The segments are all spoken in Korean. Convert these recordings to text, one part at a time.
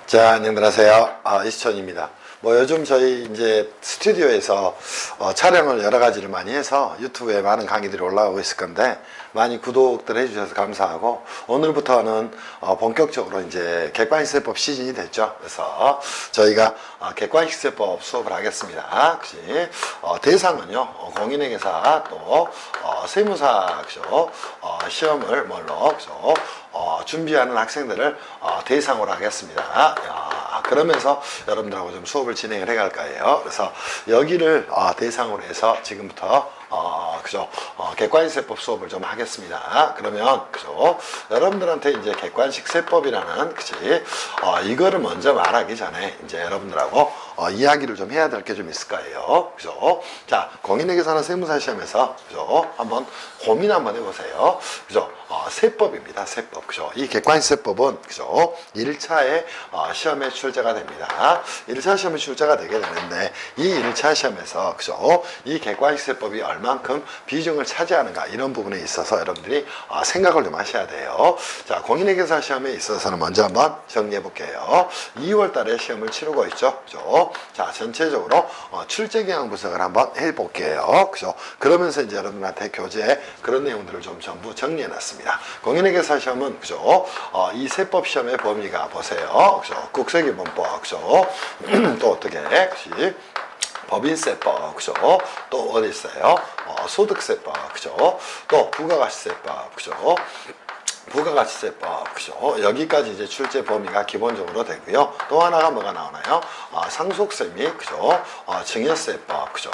자, 안녕들 하세요. 이수천입니다. 요즘 저희 이제 스튜디오에서 촬영을 여러 가지를 많이 해서 유튜브에 많은 강의들이 올라오고 있을 건데, 많이 구독들 해주셔서 감사하고, 오늘부터는 본격적으로 이제 객관식세법 시즌이 됐죠. 그래서 저희가 객관식세법 수업을 하겠습니다. 그치? 대상은요, 공인회계사 또 세무사 그죠? 시험을 그죠? 준비하는 학생들을 대상으로 하겠습니다. 그러면서 여러분들하고 좀 수업을 진행을 해갈 거예요. 그래서 여기를 대상으로 해서 지금부터 그죠? 객관식세법 수업을 좀 하겠습니다. 그러면 그죠? 여러분들한테 이제 객관식세법이라는 그치? 이거를 먼저 말하기 전에 이제 여러분들하고 이야기를 좀 해야 될 게 좀 있을 거예요. 그죠? 자, 공인회계사나 세무사 시험에서 그죠? 한번 고민 한번 해보세요. 그죠? 세법입니다. 세법. 그죠? 이 객관식세법은 그죠? 1차에 시험에 출제가 됩니다. 1차 시험에 출제가 되게 되는데 이 1차 시험에서 그죠? 이 객관식세법이 얼만큼 비중을 차지하는가 이런 부분에 있어서 여러분들이 생각을 좀 하셔야 돼요. 자, 공인회계사 시험에 있어서는 먼저 한번 정리해 볼게요. 2월 달에 시험을 치르고 있죠. 그죠? 자, 전체적으로 출제 경향 분석을 한번 해 볼게요. 그죠? 그러면서 이제 여러분한테 교재에 그런 내용들을 좀 전부 정리해 놨습니다. 공인회계사 시험은 그죠? 이 세법 시험의 범위가 보세요. 그죠? 국세기본법 그죠? 또 어떻게 그치? 법인세법, 그죠? 또 어디 있어요? 소득세법, 그죠? 또 부가가치세법, 그죠? 부가가치세법, 그죠? 여기까지 이제 출제 범위가 기본적으로 되고요. 또 하나가 뭐가 나오나요? 상속세 및, 그죠? 증여세법, 그죠?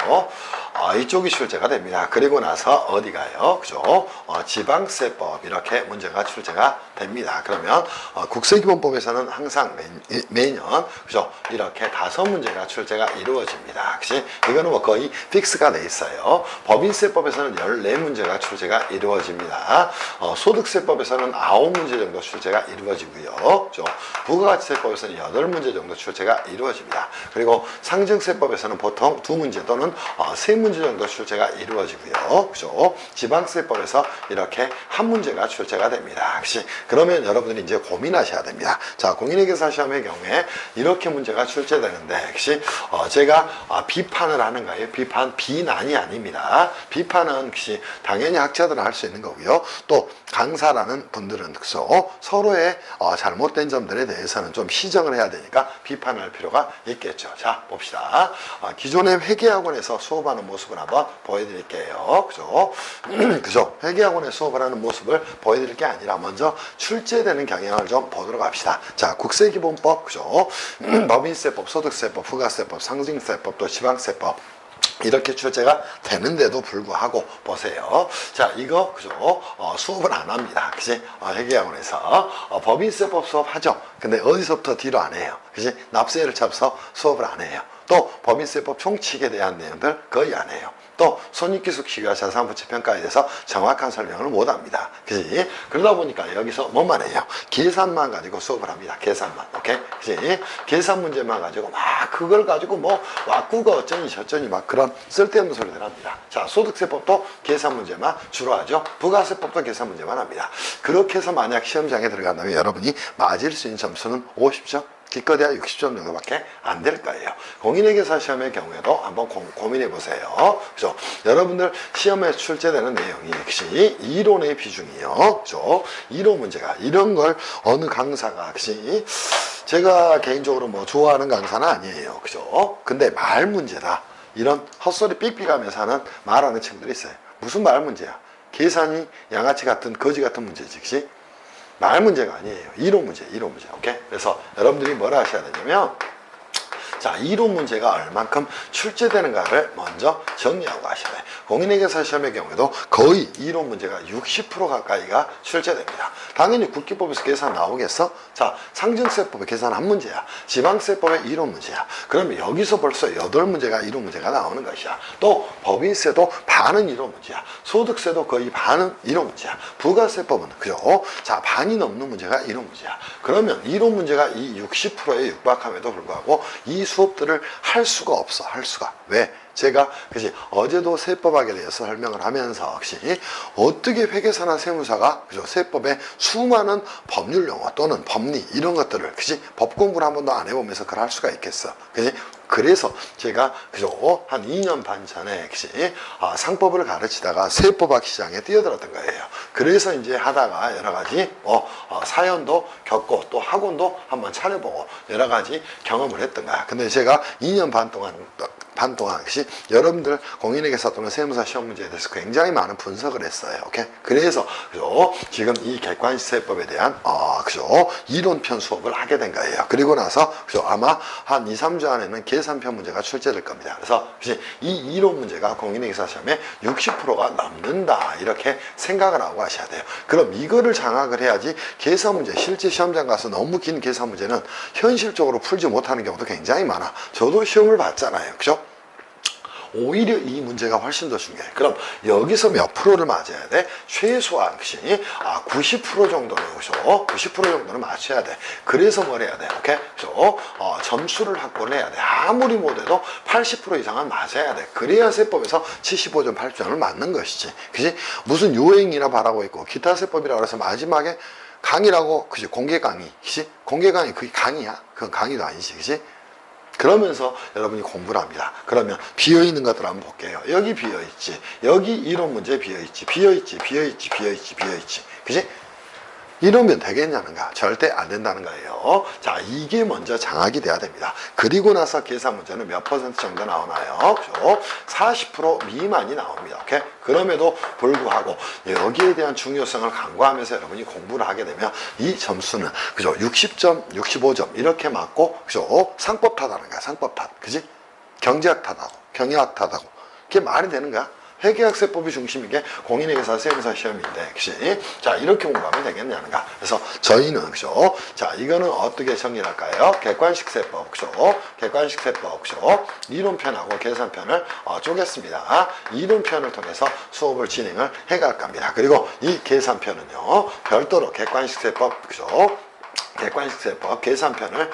이쪽이 출제가 됩니다. 그리고 나서 어디 가요? 그죠? 지방세법, 이렇게 문제가 출제가 됩니다. 그러면, 국세기본법에서는 항상 매년, 그죠? 이렇게 5문제가 출제가 이루어집니다. 그치? 이거는 뭐 거의 픽스가 돼 있어요. 법인세법에서는 14문제가 출제가 이루어집니다. 소득세법에서는 9문제 정도 출제가 이루어지고요. 그죠? 부가가치세법에서는 8문제 정도 출제가 이루어집니다. 그리고 상증세법에서는 보통 2문제 또는 3문제 정도 출제가 이루어지고요. 그죠? 지방세법에서 이렇게 1문제가 출제가 됩니다. 그치? 그러면 여러분들이 이제 고민하셔야 됩니다. 자, 공인회계사 시험의 경우에 이렇게 문제가 출제되는데, 그치? 제가 비판을 하는 거예요. 비난이 아닙니다. 비판은 그치? 당연히 학자들은 할 수 있는 거고요. 또 강사라는 분들은 그래서 서로의 잘못된 점들에 대해서는 좀 시정을 해야 되니까 비판할 필요가 있겠죠. 자, 봅시다. 기존의 회계학원에서 수업하는 모습을 한번 보여드릴게요. 그죠? 그죠? 회계학원에 수업을 하는 모습을 보여드릴 게 아니라 먼저 출제되는 경향을 좀 보도록 합시다. 자, 국세기본법, 그죠? 법인세법, 소득세법, 부가세법, 상징세법, 또 지방세법, 이렇게 출제가 되는데도 불구하고 보세요. 자, 이거 그죠? 수업을 안 합니다. 그지? 회계학원에서 법인세법 수업 하죠. 근데 어디서부터 뒤로 안 해요. 그지? 납세를 잡아서 수업을 안 해요. 또 법인세법 총칙에 대한 내용들 거의 안 해요. 또 손익기술 기계와 자산부채평가에 대해서 정확한 설명을 못합니다. 그지? 그러다 보니까 여기서 뭐만 해요? 계산만 가지고 수업을 합니다. 계산만. 오케이? 그지? 계산 문제만 가지고 막 그걸 가지고 뭐 왁구가 어쩌니 저쩌니 막 그런 쓸데없는 소리들 합니다. 자, 소득세법도 계산 문제만 주로 하죠. 부가세법도 계산 문제만 합니다. 그렇게 해서 만약 시험장에 들어간다면 여러분이 맞을 수 있는 점수는 50점? 기껏해야 60점 정도밖에 안 될 거예요. 공인회계사 시험의 경우에도 한번 고민해 보세요. 그죠? 여러분들 시험에 출제되는 내용이 역시 이론의 비중이요. 그죠? 이론 문제가 이런 걸 어느 강사가 그치? 제가 개인적으로 뭐 좋아하는 강사는 아니에요. 그죠? 근데 말 문제다. 이런 헛소리 삑삑하면서 하는 말하는 친구들이 있어요. 무슨 말 문제야? 계산이 양아치 같은 거지 같은 문제지. 그치? 말 문제가 아니에요. 이론 문제, 이론 문제. 오케이? 그래서 여러분들이 뭘 하셔야 되냐면, 자, 이론 문제가 얼만큼 출제되는가를 먼저 정리하고 가셔야 돼요. 공인회계사 시험의 경우에도 거의 이론 문제가 60% 가까이가 출제됩니다. 당연히 국기법에서 계산 나오겠어? 자, 상증세법의 계산 한 문제야. 지방세법의 이론 문제야. 그러면 여기서 벌써 8문제가 이론 문제가 나오는 것이야. 또 법인세도 반은 이론 문제야. 소득세도 거의 반은 이론 문제야. 부가세법은 그죠? 자, 반이 넘는 문제가 이론 문제야. 그러면 이론 문제가 이 60%에 육박함에도 불구하고 이 수업들을 할 수가 없어. 할 수가. 왜? 제가 그지 어제도 세법학에 대해서 설명을 하면서 역시 어떻게 회계사나 세무사가 그죠 세법의 수많은 법률 용어 또는 법리 이런 것들을 그지 법 공부를 한 번도 안 해보면서 그걸 할 수가 있겠어. 그지? 그래서 제가 그죠 한 2년 반 전에 역시 상법을 가르치다가 세법학 시장에 뛰어들었던 거예요. 그래서 이제 하다가 여러 가지 사연도 겪고 또 학원도 한번 차려보고 여러 가지 경험을 했던 거야. 근데 제가 2년 반 동안 역시 여러분들 공인회계사 또는 세무사 시험 문제에 대해서 굉장히 많은 분석을 했어요. 오케이? 그래서 그죠? 지금 이 객관식세법에 대한 그죠? 이론편 수업을 하게 된 거예요. 그리고 나서 그죠? 아마 한 2, 3주 안에는 계산편 문제가 출제될 겁니다. 그래서 이 이론 문제가 공인회계사 시험에 60%가 넘는다 이렇게 생각을 하고 하셔야 돼요. 그럼 이거를 장악을 해야지 계산 문제 실제 시험장 가서 너무 긴 계산 문제는 현실적으로 풀지 못하는 경우도 굉장히 많아. 저도 시험을 봤잖아요. 그죠? 오히려 이 문제가 훨씬 더 중요해. 그럼 여기서 몇 프로를 맞아야 돼? 최소한 90% 정도는 그죠? 90% 정도는 맞춰야 돼. 그래서 뭘 해야 돼? 오케이? 그죠? 점수를 확보를 해야 돼. 아무리 못해도 80% 이상은 맞아야 돼. 그래야 세법에서 75점, 80점을 맞는 것이지. 그지? 무슨 요행이나 바라고 있고 기타 세법이라고 해서 마지막에 강의라고 그지? 공개 강의. 그지? 공개 강의 그게 강의야? 그건 강의도 아니지. 그지? 그러면서 여러분이 공부를 합니다. 그러면 비어있는 것들 한번 볼게요. 여기 비어있지. 여기 이론 문제 비어있지. 비어있지. 비어있지. 비어있지. 비어있지. 그지? 이러면 되겠냐는가? 절대 안 된다는 거예요. 자, 이게 먼저 장악이 돼야 됩니다. 그리고 나서 계산 문제는 몇 퍼센트 정도 나오나요? 그죠? 40% 미만이 나옵니다. 오케이? 그럼에도 불구하고 여기에 대한 중요성을 강조하면서 여러분이 공부를 하게 되면 이 점수는 그죠? 60점, 65점 이렇게 맞고 그죠? 상법 탓하는 거야. 상법 탓. 그지? 경제학 탓하고 경영학 탓하고 그게 말이 되는 거야? 회계학세법이 중심인 게 공인회계사 세무사 시험인데, 그치? 자, 이렇게 공부하면 되겠냐는가? 그래서 저희는, 그죠? 자, 이거는 어떻게 정리를 할까요? 객관식세법, 그죠? 객관식세법, 그죠? 이론편하고 계산편을 쪼갰습니다. 이론편을 통해서 수업을 진행을 해갈 겁니다. 그리고 이 계산편은요, 별도로 객관식세법, 그죠? 객관식세법 계산편을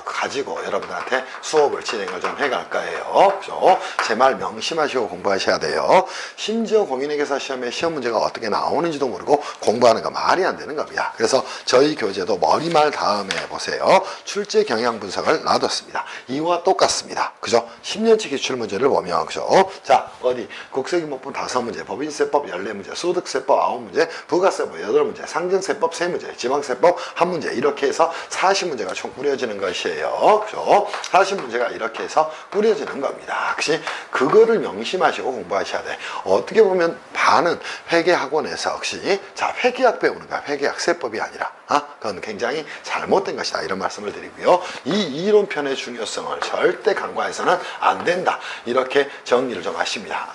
가지고 여러분들한테 수업을 진행을 좀 해갈 거예요. 그죠? 제 말 명심하시고 공부하셔야 돼요. 심지어 공인회계사 시험에 시험 문제가 어떻게 나오는지도 모르고 공부하는 거 말이 안 되는 겁니다. 그래서 저희 교재도 머리말 다음에 보세요. 출제 경향 분석을 놔뒀습니다. 이와 똑같습니다. 그죠? 10년치 기출 문제를 보면 그죠? 자, 어디 국세기본법 5문제, 법인세법 14문제, 소득세법 9문제, 부가세법 8문제, 상증세법 3문제, 지방세법 1문제 이렇게 해서 40문제가 총 꾸려지는 것이에요. 그죠? 40문제가 이렇게 해서 꾸려지는 겁니다. 혹시 그거를 명심하시고 공부하셔야 돼. 어떻게 보면 반은 회계학원에서 혹시 자 회계학 배우는 거야. 회계학 세법이 아니라 그건 굉장히 잘못된 것이다. 이런 말씀을 드리고요. 이 이론편의 중요성을 절대 간과해서는 안 된다. 이렇게 정리를 좀 하십니다.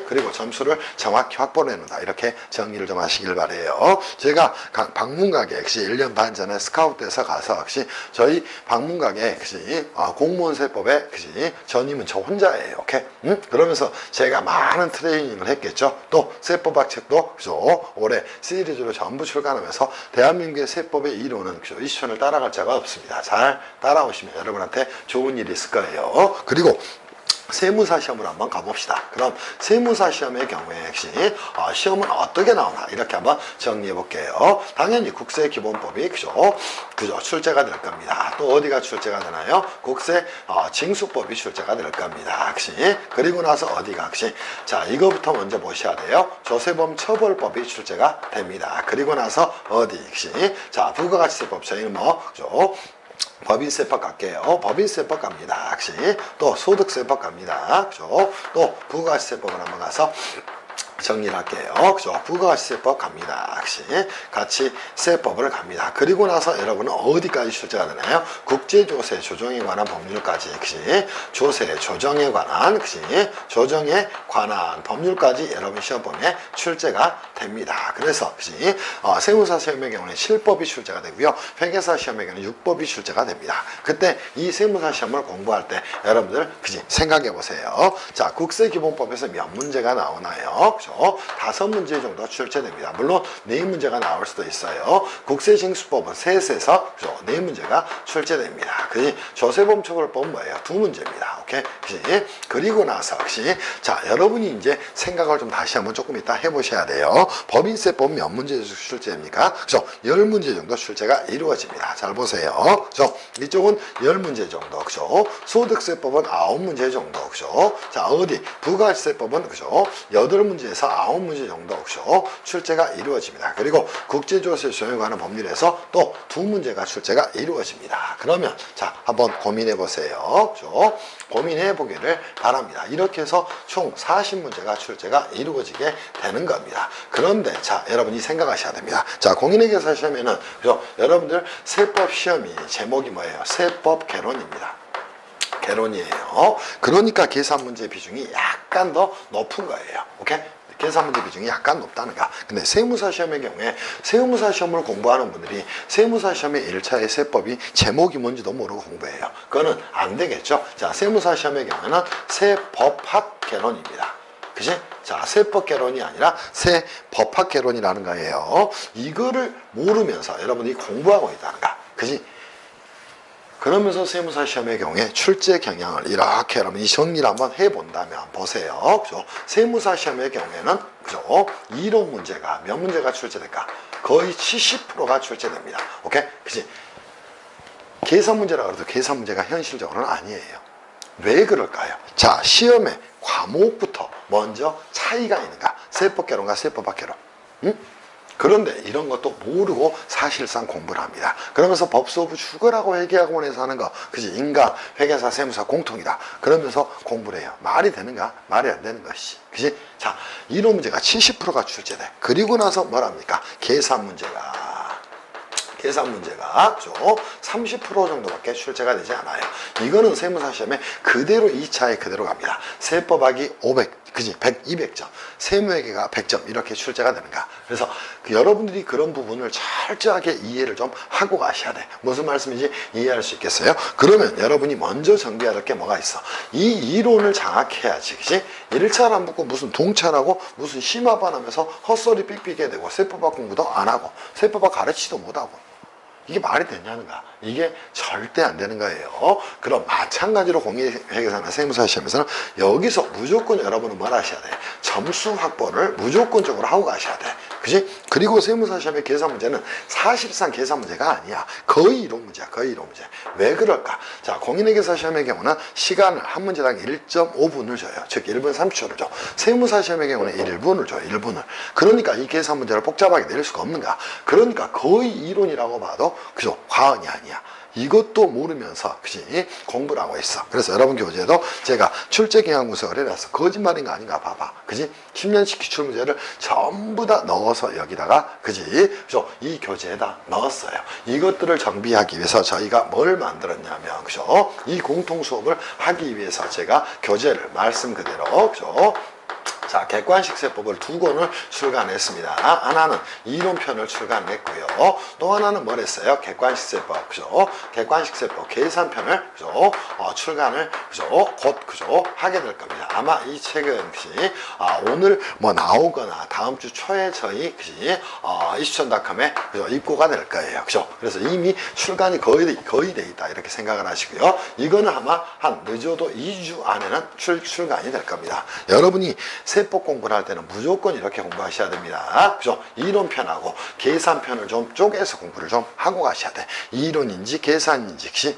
그리고 점수를 정확히 확보를 해놓는다. 이렇게 정리를 좀 하시길 바래요. 제가 방문가게 역시 1년 반 전에 스카우트에서 가서 혹시 저희 방문가게 혹시 공무원 세법에 혹시 전임은 저 혼자예요. 오케이? 그러면서 제가 많은 트레이닝을 했겠죠. 또 세법학 책도 그죠? 올해 시리즈로 전부 출간하면서 대한민국의 세법의 이론은 그죠? 이슈천을 따라갈 자가 없습니다. 잘 따라오시면 여러분한테 좋은 일이 있을 거예요. 그리고 세무사 시험을 한번 가봅시다. 그럼 세무사 시험의 경우에 역시 시험은 어떻게 나오나 이렇게 한번 정리해 볼게요. 당연히 국세기본법이 그죠 출제가 될 겁니다. 또 어디가 출제가 되나요? 국세 징수법이 출제가 될 겁니다. 역시 그리고 나서 어디가 역시 자 이거부터 먼저 보셔야 돼요. 조세범 처벌법이 출제가 됩니다. 그리고 나서 어디 역시 자 부가가치세법 저희는 뭐 그죠 법인세법 갈게요. 법인세법 갑니다. 역시 또 소득세법 갑니다. 그죠? 또 부가가치세법을 한번 가서 정리를 할게요. 그죠? 부가가치세법 갑니다. 역시 같이 세법을 갑니다. 그리고 나서 여러분은 어디까지 출제가 되나요? 국제조세 조정에 관한 법률까지 역시 조세 조정에 관한 역시 조정에 관한 법률까지 여러분 시험범위에 출제가 됩니다. 그래서 역시 세무사 시험의 경우는 실법이 출제가 되고요. 회계사 시험의 경우는 육법이 출제가 됩니다. 그때 이 세무사 시험을 공부할 때 여러분들 그지 생각해 보세요. 자 국세기본법에서 몇 문제가 나오나요? 그죠? 5문제 정도 출제됩니다. 물론 4문제가 나올 수도 있어요. 국세징수법은 셋에서 그죠? 4문제가 출제됩니다. 그지? 조세범처벌법은 뭐예요? 2문제입니다. 오케이? 그지? 그리고 나서 혹시 자, 여러분이 이제 생각을 좀 다시 한번 조금 이따 해보셔야 돼요. 법인세법 몇 문제 출제입니까? 그죠? 10문제 정도 출제가 이루어집니다. 잘 보세요. 그죠? 이쪽은 10문제 정도. 그죠? 소득세법은 9문제 정도. 그죠? 자, 어디? 부가세법은 그죠? 8문제에서 9문제 정도. 그죠? 출제가 이루어집니다. 그리고 국제조세 조정에 관한 법률에서 또 2문제가 출제가 이루어집니다. 그러면 자, 한번 고민해 보세요. 그죠? 고민해 보기를 바랍니다. 이렇게 해서 총 40문제가 출제가 이루어지게 되는 겁니다. 그런데 자, 여러분이 생각하셔야 됩니다. 자, 공인회계사 시험에는 그죠? 여러분들 세법 시험이 제목이 뭐예요? 세법 개론입니다. 개론이에요. 그러니까 계산 문제 비중이 약간 더 높은 거예요. 오케이? 계산 문제 비중이 약간 높다는 거. 근데 세무사 시험의 경우에 세무사 시험을 공부하는 분들이 세무사 시험의 1차의 세법이 제목이 뭔지도 모르고 공부해요. 그거는 안 되겠죠. 자, 세무사 시험의 경우에는 세법학 개론입니다. 그치? 자, 세법 개론이 아니라 세법학 개론이라는 거예요. 이거를 모르면서 여러분이 공부하고 있다는 거. 그치? 그러면서 세무사 시험의 경우에 출제 경향을 이렇게 여러분이 정리를 한번 해본다면 보세요. 그죠? 세무사 시험의 경우에는 그죠? 이론 문제가 몇 문제가 출제될까? 거의 70%가 출제됩니다. 오케이? 그치? 계산 문제라고 해도 계산 문제가 현실적으로는 아니에요. 왜 그럴까요? 자, 시험의 과목부터 먼저 차이가 있는가? 세법 개론과 세법학 개론. 응? 그런데 이런 것도 모르고 사실상 공부를 합니다. 그러면서 법수업을 죽으라고 회계학원에서 하는 거, 그지? 인가, 회계사, 세무사 공통이다. 그러면서 공부를 해요. 말이 되는가? 말이 안 되는 것이. 그지? 자, 이론 문제가 70%가 출제돼. 그리고 나서 뭐랍니까? 계산 문제가 그죠? 30% 정도밖에 출제가 되지 않아요. 이거는 세무사 시험에 그대로 2차에 그대로 갑니다. 세법학이 500, 그지? 100, 200점. 세무회계가 100점. 이렇게 출제가 되는가. 그래서 여러분들이 그런 부분을 철저하게 이해를 좀 하고 가셔야 돼. 무슨 말씀인지 이해할 수 있겠어요? 그러면 여러분이 먼저 정비해야 될 게 뭐가 있어? 이 이론을 장악해야지. 그지? 1차를 안 붙고 무슨 동차라고 무슨 심화반 하면서 헛소리 삑삑해 되고 세법학 공부도 안 하고 세법학 가르치도 못하고 이게 말이 되냐는가? 이게 절대 안 되는 거예요. 그럼 마찬가지로 공인회계사나 세무사 시험에서는 여기서 무조건 여러분은 뭘 하셔야 돼? 점수 확보를 무조건적으로 하고 가셔야 돼. 그지? 그리고 세무사 시험의 계산 문제는 사실상 계산 문제가 아니야. 거의 이론 문제야. 거의 이론 문제. 왜 그럴까? 자, 공인회계사 시험의 경우는 시간을 한 문제당 1.5분을 줘요. 즉 1분 30초를 줘. 세무사 시험의 경우는 1분을 줘요. 1분을. 그러니까 이 계산 문제를 복잡하게 낼 수가 없는가? 그러니까 거의 이론이라고 봐도 그죠? 과언이 아니야. 이것도 모르면서 그치? 공부를 하고 있어. 그래서 여러분 교재에도 제가 출제 경향 분석을 해놨어. 거짓말인가 아닌가 봐봐. 그지? 10년씩 기출문제를 전부 다 넣어서 여기다가 그지? 그죠? 이 교재에다 넣었어요. 이것들을 정비하기 위해서 저희가 뭘 만들었냐면 그죠? 이 공통 수업을 하기 위해서 제가 교재를 말씀 그대로 그죠? 자, 객관식세법을 2권을 출간했습니다. 하나는 이론편을 출간했고요. 또 하나는 뭘 했어요? 객관식세법, 그죠? 객관식세법 계산편을 그죠? 출간을 그죠? 곧 그죠? 하게 될 겁니다. 아마 이 책은 그지? 오늘 뭐 나오거나 다음 주 초에 저희 그지? 이슈천닷컴에 그죠? 입고가 될 거예요. 그죠? 그래서 이미 출간이 거의 돼 있다 이렇게 생각을 하시고요. 이거는 아마 한 늦어도 2주 안에는 출간이 될 겁니다. 여러분이 세법 공부를 할 때는 무조건 이렇게 공부하셔야 됩니다. 그죠? 이론편하고 계산편을 좀 쪼개서 공부를 좀 하고 가셔야 돼. 이론인지 계산인지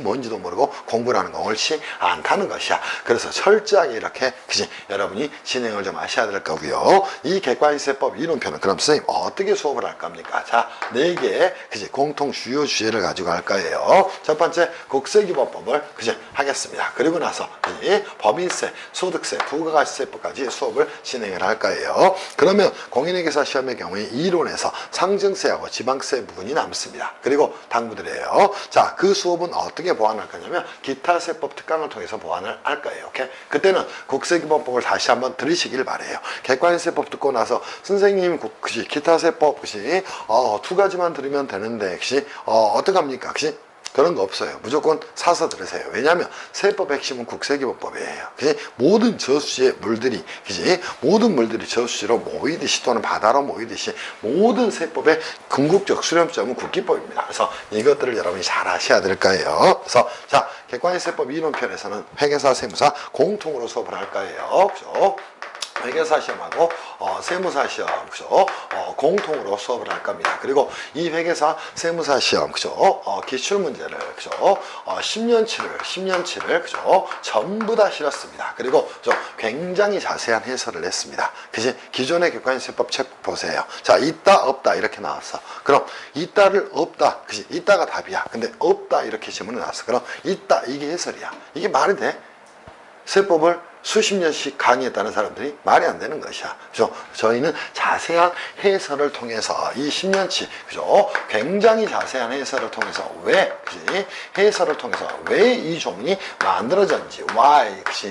뭔지도 모르고 공부를 하는 거 옳지 않다는 것이야. 그래서 철저하게 이렇게 그지? 여러분이 진행을 좀 하셔야 될 거고요. 이 객관식세법 이론편은 그럼 선생님 어떻게 수업을 할 겁니까? 자, 4개의 그지? 공통 주요 주제를 가지고 할 거예요. 첫 번째 국세기본법을 그지? 하겠습니다. 그리고 나서 그지? 법인세, 소득세, 부가가치세법까지 수업을 진행을 할 거예요. 그러면 공인회계사 시험의 경우에 이론에서 상증세하고 지방세 부분이 남습니다. 그리고 당부드려요. 자, 그 수업은 어떻게 보완할 거냐면 기타 세법 특강을 통해서 보완을 할 거예요. 오케이? 그때는 국세기본법을 다시 한번 들으시길 바래요. 객관세법 듣고 나서 선생님 그시 기타 세법 그시 2가지만 들으면 되는데 그시 어떡합니까? 그시 그런 거 없어요. 무조건 사서 들으세요. 왜냐하면 세법 핵심은 국세기본법이에요. 그지? 모든 저수지의 물들이, 그지? 모든 물들이 저수지로 모이듯이 또는 바다로 모이듯이 모든 세법의 궁극적 수렴점은 국기법입니다. 그래서 이것들을 여러분이 잘 아셔야 될 거예요. 그래서 자, 객관식 세법 이론편에서는 회계사, 세무사 공통으로 수업을 할 거예요. 그죠? 회계사 시험하고 세무사 시험, 그죠? 공통으로 수업을 할 겁니다. 그리고 이 회계사, 세무사 시험, 그죠? 기출 문제를, 그죠? 10년치를, 그죠? 전부 다 실었습니다. 그리고 굉장히 자세한 해설을 했습니다. 그지? 기존의 객관식 세법 책 보세요. 자, 있다, 없다 이렇게 나왔어. 그럼 있다를 없다, 그지? 있다가 답이야. 근데 없다 이렇게 질문이 나왔어. 그럼 있다 이게 해설이야. 이게 말이 돼? 세법을 수십 년씩 강의했다는 사람들이 말이 안 되는 것이야. 그죠? 저희는 자세한 해설을 통해서 이 10년치, 그죠? 굉장히 자세한 해설을 통해서 그지? 해설을 통해서 왜 이 종이 만들어졌는지, why, 그지?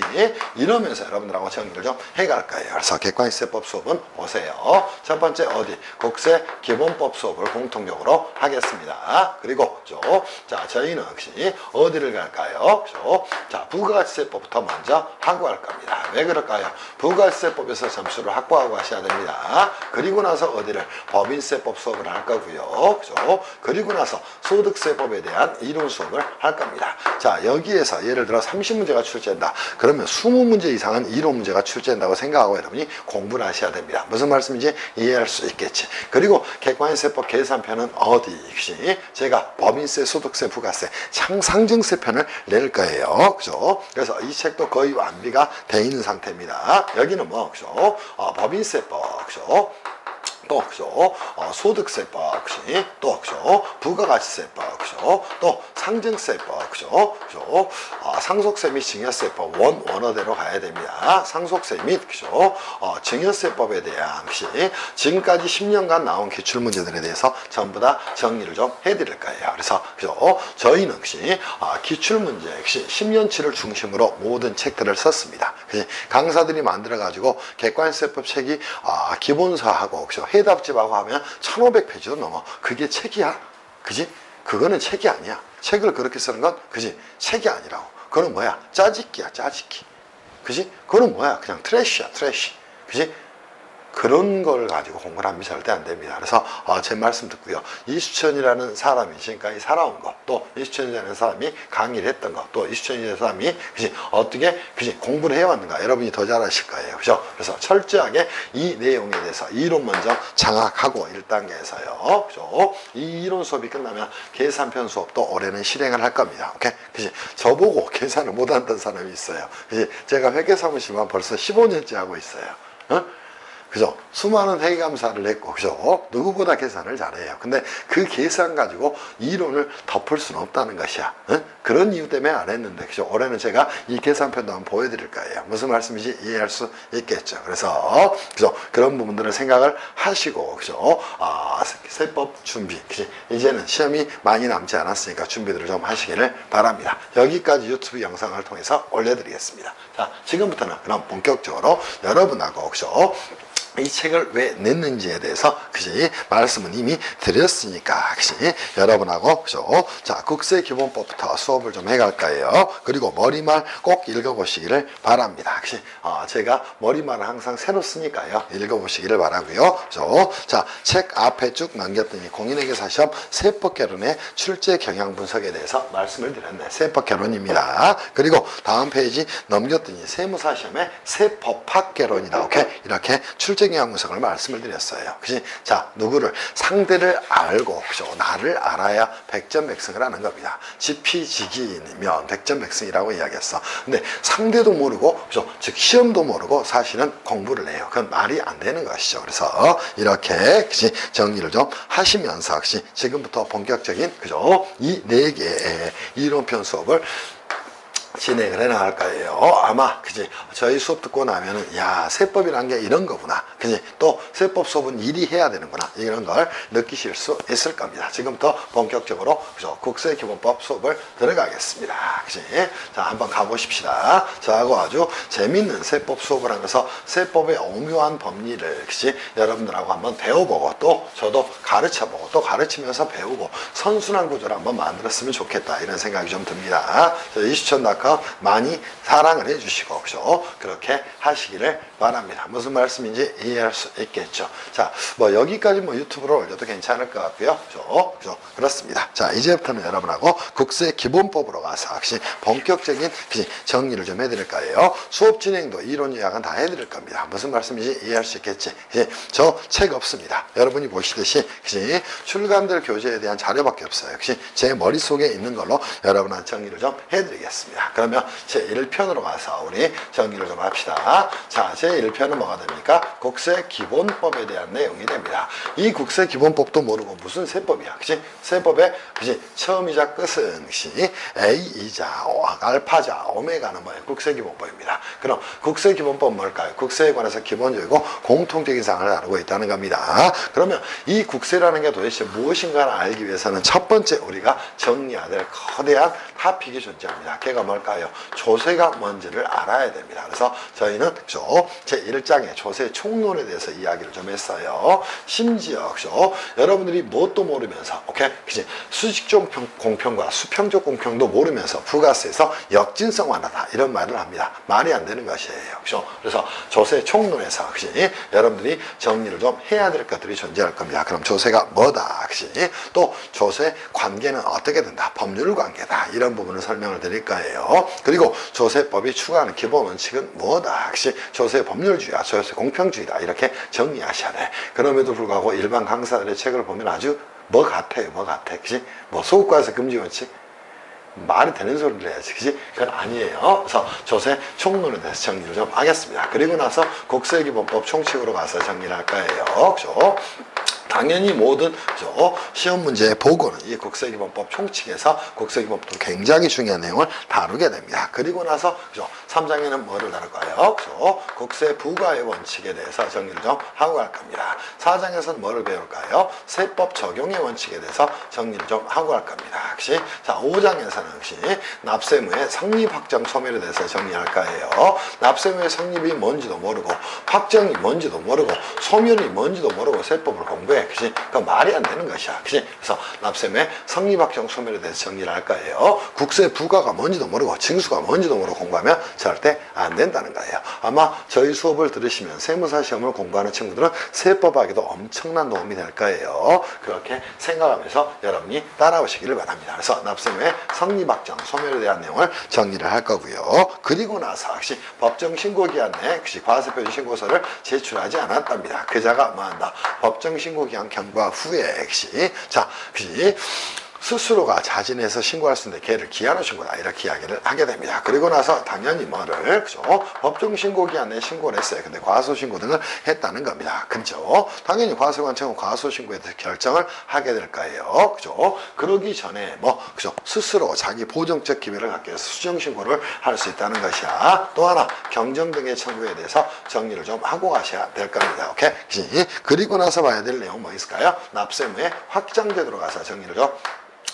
이러면서 여러분들하고 정리를 좀 해갈 거예요. 그래서 객관식세법 수업은 보세요. 첫 번째 어디? 국세 기본법 수업을 공통적으로 하겠습니다. 그리고, 그죠? 자, 저희는 그지? 어디를 갈까요? 그죠? 자, 부가가치세법부터 먼저 하고 할 겁니다. 왜 그럴까요? 부가세법에서 점수를 확보하고 하셔야 됩니다. 그리고 나서 어디를? 법인세법 수업을 할 거고요. 그죠? 그리고 나서 소득세법에 대한 이론 수업을 할 겁니다. 자, 여기에서 예를 들어 30문제가 출제한다. 그러면 20문제 이상은 이론 문제가 출제한다고 생각하고 여러분이 공부를 하셔야 됩니다. 무슨 말씀인지 이해할 수 있겠지. 그리고 객관식세법 계산편은 어디? 제가 법인세, 소득세, 부가세, 상증세 편을 낼 거예요. 그죠? 그래서 이 책도 거의 완비가 돼 있는 상태입니다. 여기는 뭐, 그죠? 법인세법, 그죠? 또, 그죠? 소득세법, 그지? 또, 그죠? 부가가치세법, 그죠? 또, 상증세법, 그죠? 그죠? 상속세 및 증여세법, 원어대로 가야 됩니다. 상속세 및, 그죠? 증여세법에 대한, 그지? 지금까지 10년간 나온 기출문제들에 대해서 전부 다 정리를 좀 해드릴 거예요. 그래서, 그죠? 저희는, 그지? 기출문제, 그지? 10년치를 중심으로 모든 책들을 썼습니다. 그지? 강사들이 만들어가지고, 객관세법 책이, 기본서하고, 그죠? 해답집하고 하면 1500페이지도 넘어. 그게 책이야? 그지? 그거는 책이 아니야. 책을 그렇게 쓰는 건, 그지? 책이 아니라고. 그거는 뭐야? 짜집기야, 짜집기. 그지? 그거는 뭐야? 그냥 트래쉬야, 트래쉬. 그지? 그런 걸 가지고 공부를 하면 절대 안 됩니다. 그래서 제 말씀 듣고요. 이수천이라는 사람이 지금까지 살아온 것, 또 이수천이라는 사람이 강의를 했던 것, 또 이수천이라는 사람이 그치, 어떻게 그치, 공부를 해왔는가 여러분이 더 잘 아실 거예요. 그죠? 그래서 철저하게 이 내용에 대해서 이론 먼저 장악하고 1단계에서요. 그죠? 이 이론 수업이 끝나면 계산편 수업도 올해는 실행을 할 겁니다. 오케이? 그치? 저보고 계산을 못한다는 사람이 있어요. 그치? 제가 회계사무실만 벌써 15년째 하고 있어요. 어? 그죠? 수많은 회계감사를 했고, 그죠? 누구보다 계산을 잘해요. 근데 그 계산 가지고 이론을 덮을 수는 없다는 것이야. 응? 그런 이유 때문에 안 했는데, 그죠? 올해는 제가 이 계산편도 한번 보여드릴 거예요. 무슨 말씀인지 이해할 수 있겠죠. 그래서, 그죠? 그런 부분들을 생각을 하시고, 그죠? 세법 준비. 그치? 이제는 시험이 많이 남지 않았으니까 준비들을 좀 하시기를 바랍니다. 여기까지 유튜브 영상을 통해서 올려드리겠습니다. 자, 지금부터는 그럼 본격적으로 여러분하고, 그죠? 이 책을 왜 냈는지에 대해서 그지 말씀은 이미 드렸으니까 그지 여러분하고 그죠 자 국세 기본법부터 수업을 좀 해갈 거예요. 그리고 머리말 꼭 읽어보시기를 바랍니다. 그지 제가 머리말을 항상 새로 쓰니까요 읽어보시기를 바라고요. 그죠 자 책 앞에 쭉 넘겼더니 공인회계사 시험 세법개론의 출제 경향 분석에 대해서 말씀을 드렸네. 세법개론입니다. 그리고 다음 페이지 넘겼더니 세무사 시험의 세법학개론이다. 오케이 이렇게 출제 경향 분석을 말씀을 드렸어요. 그치? 자, 누구를? 상대를 알고, 그죠? 나를 알아야 백전백승을 하는 겁니다. 지피지기이면 백전백승이라고 이야기했어. 근데 상대도 모르고, 그죠? 즉, 시험도 모르고 사실은 공부를 해요. 그건 말이 안 되는 것이죠. 그래서 이렇게, 그치? 정리를 좀 하시면서, 그치? 지금부터 본격적인, 그죠? 이 4개의 이론편 수업을 진행을 해 나갈 거예요. 아마 그지 저희 수업 듣고 나면은 야 세법이란 게 이런 거구나, 그지 또 세법 수업은 일이 해야 되는구나, 이런 걸 느끼실 수 있을 겁니다. 지금부터 본격적으로 그죠 국세기본법 수업을 들어가겠습니다. 그지 자 한번 가보십시다. 저하고 아주 재밌는 세법 수업을 하면서 세법의 오묘한 법리를 그지 여러분들하고 한번 배워보고 또 저도 가르쳐보고 또 가르치면서 배우고 선순환 구조를 한번 만들었으면 좋겠다, 이런 생각이 좀 듭니다. 이슈천닷컴 많이 사랑을 해주시고 그죠? 그렇게 하시기를 바랍니다. 무슨 말씀인지 이해할 수 있겠죠. 자, 뭐 여기까지 뭐 유튜브로 올려도 괜찮을 것 같고요. 그죠? 그렇습니다. 자, 이제부터는 여러분하고 국세 기본법으로 가서 역시 본격적인 정리를 좀 해드릴 거예요. 수업 진행도 이론 요약은 다 해드릴 겁니다. 무슨 말씀인지 이해할 수 있겠지. 저 책 없습니다. 여러분이 보시듯이 출간될 교재에 대한 자료밖에 없어요. 역시 제 머릿속에 있는 걸로 여러분한테 정리를 좀 해드리겠습니다. 그러면 제 1편으로 가서 우리 정리를 좀 합시다. 자, 제 1편은 뭐가 됩니까? 국세기본법에 대한 내용이 됩니다. 이 국세기본법도 모르고 무슨 세법이야, 그치? 세법의 처음이자 끝은 A이자 알파자 오메가는 뭐예요? 국세기본법입니다. 그럼 국세기본법은 뭘까요? 국세에 관해서 기본적이고 공통적인 사항을 다루고 있다는 겁니다. 그러면 이 국세라는 게 도대체 무엇인가를 알기 위해서는 첫 번째 우리가 정리해야 될 거대한 타픽이 존재합니다. 걔가 뭘까요? 조세가 뭔지를 알아야 됩니다. 그래서 저희는 제 1장의 조세 총론에 대해서 이야기를 좀 했어요. 심지어 여러분들이 뭣도 모르면서 수직적 공평과 수평적 공평도 모르면서 부가세에서 역진성 완화다, 이런 말을 합니다. 말이 안 되는 것이에요. 그래서 조세 총론에서 여러분들이 정리를 좀 해야 될 것들이 존재할 겁니다. 그럼 조세가 뭐다, 또 조세 관계는 어떻게 된다, 법률 관계다, 이런 부분을 설명을 드릴 거예요. 그리고 조세법이 추구하는 기본 원칙은 뭐다, 조세 법률주의야, 조세 공평주의다, 이렇게 정리하셔야 돼. 그럼에도 불구하고 일반 강사들의 책을 보면 아주 뭐 같아요, 뭐 소국가에서 금지 원칙, 말이 되는 소리를 해야지, 그건 아니에요. 그래서 조세 총론에 대해서 정리를 좀 하겠습니다. 그리고 나서 국세기본법 총칙으로 가서 정리를 할 거예요. 당연히 모든 시험 문제의 보고는 이 국세기본법 총칙에서 국세기본법 굉장히 중요한 내용을 다루게 됩니다. 그리고 나서 3장에는 뭐를 다룰까요? 국세 부과의 원칙에 대해서 정리를 좀 하고 갈 겁니다. 4장에서는 뭐를 배울까요? 세법 적용의 원칙에 대해서 정리를 좀 하고 갈 겁니다. 자, 5장에서는 납세무의 성립 확정 소멸에 대해서 정리할 거예요. 납세무의 성립이 뭔지도 모르고 확정이 뭔지도 모르고 소멸이 뭔지도 모르고 세법을 공부해. 그러니까 말이 안 되는 것이야. 그래서 납세무의 성립 확정 소멸에 대해서 정리를 할 거예요. 국세 부과가 뭔지도 모르고 징수가 뭔지도 모르고 공부하면 절대 안 된다는 거예요. 아마 저희 수업을 들으시면 세무사 시험을 공부하는 친구들은 세법하기도 엄청난 도움이 될 거예요. 그렇게 생각하면서 여러분이 따라오시기를 바랍니다. 그래서 납세무의 성립 확정 소멸에 대한 내용을 정리를 할 거고요. 그리고 나서 법정 신고 기한 내에 과세표시 신고서를 제출하지 않았답니다. 그자가 뭐한다? 법정 신고 기한 경과 후에 스스로가 자진해서 신고할 수 있는데 걔를 기한으로 신고다, 이렇게 이야기를 하게 됩니다. 그리고 나서 당연히 뭐를 법정 신고 기한에 신고를 했어요. 근데 과소신고 등을 했다는 겁니다. 당연히 과세관청은 과소신고에 대해서 결정을 하게 될 거예요. 그러기 전에 스스로 자기 보정적 기회를 갖기 위해서 수정신고를 할 수 있다는 것이야. 또 하나 경정 등의 청구에 대해서 정리를 좀 하고 가셔야 될 겁니다. 오케이? 그리고 나서 봐야 될 내용 뭐 있을까요? 납세무의 확장제도로 가서 정리를 좀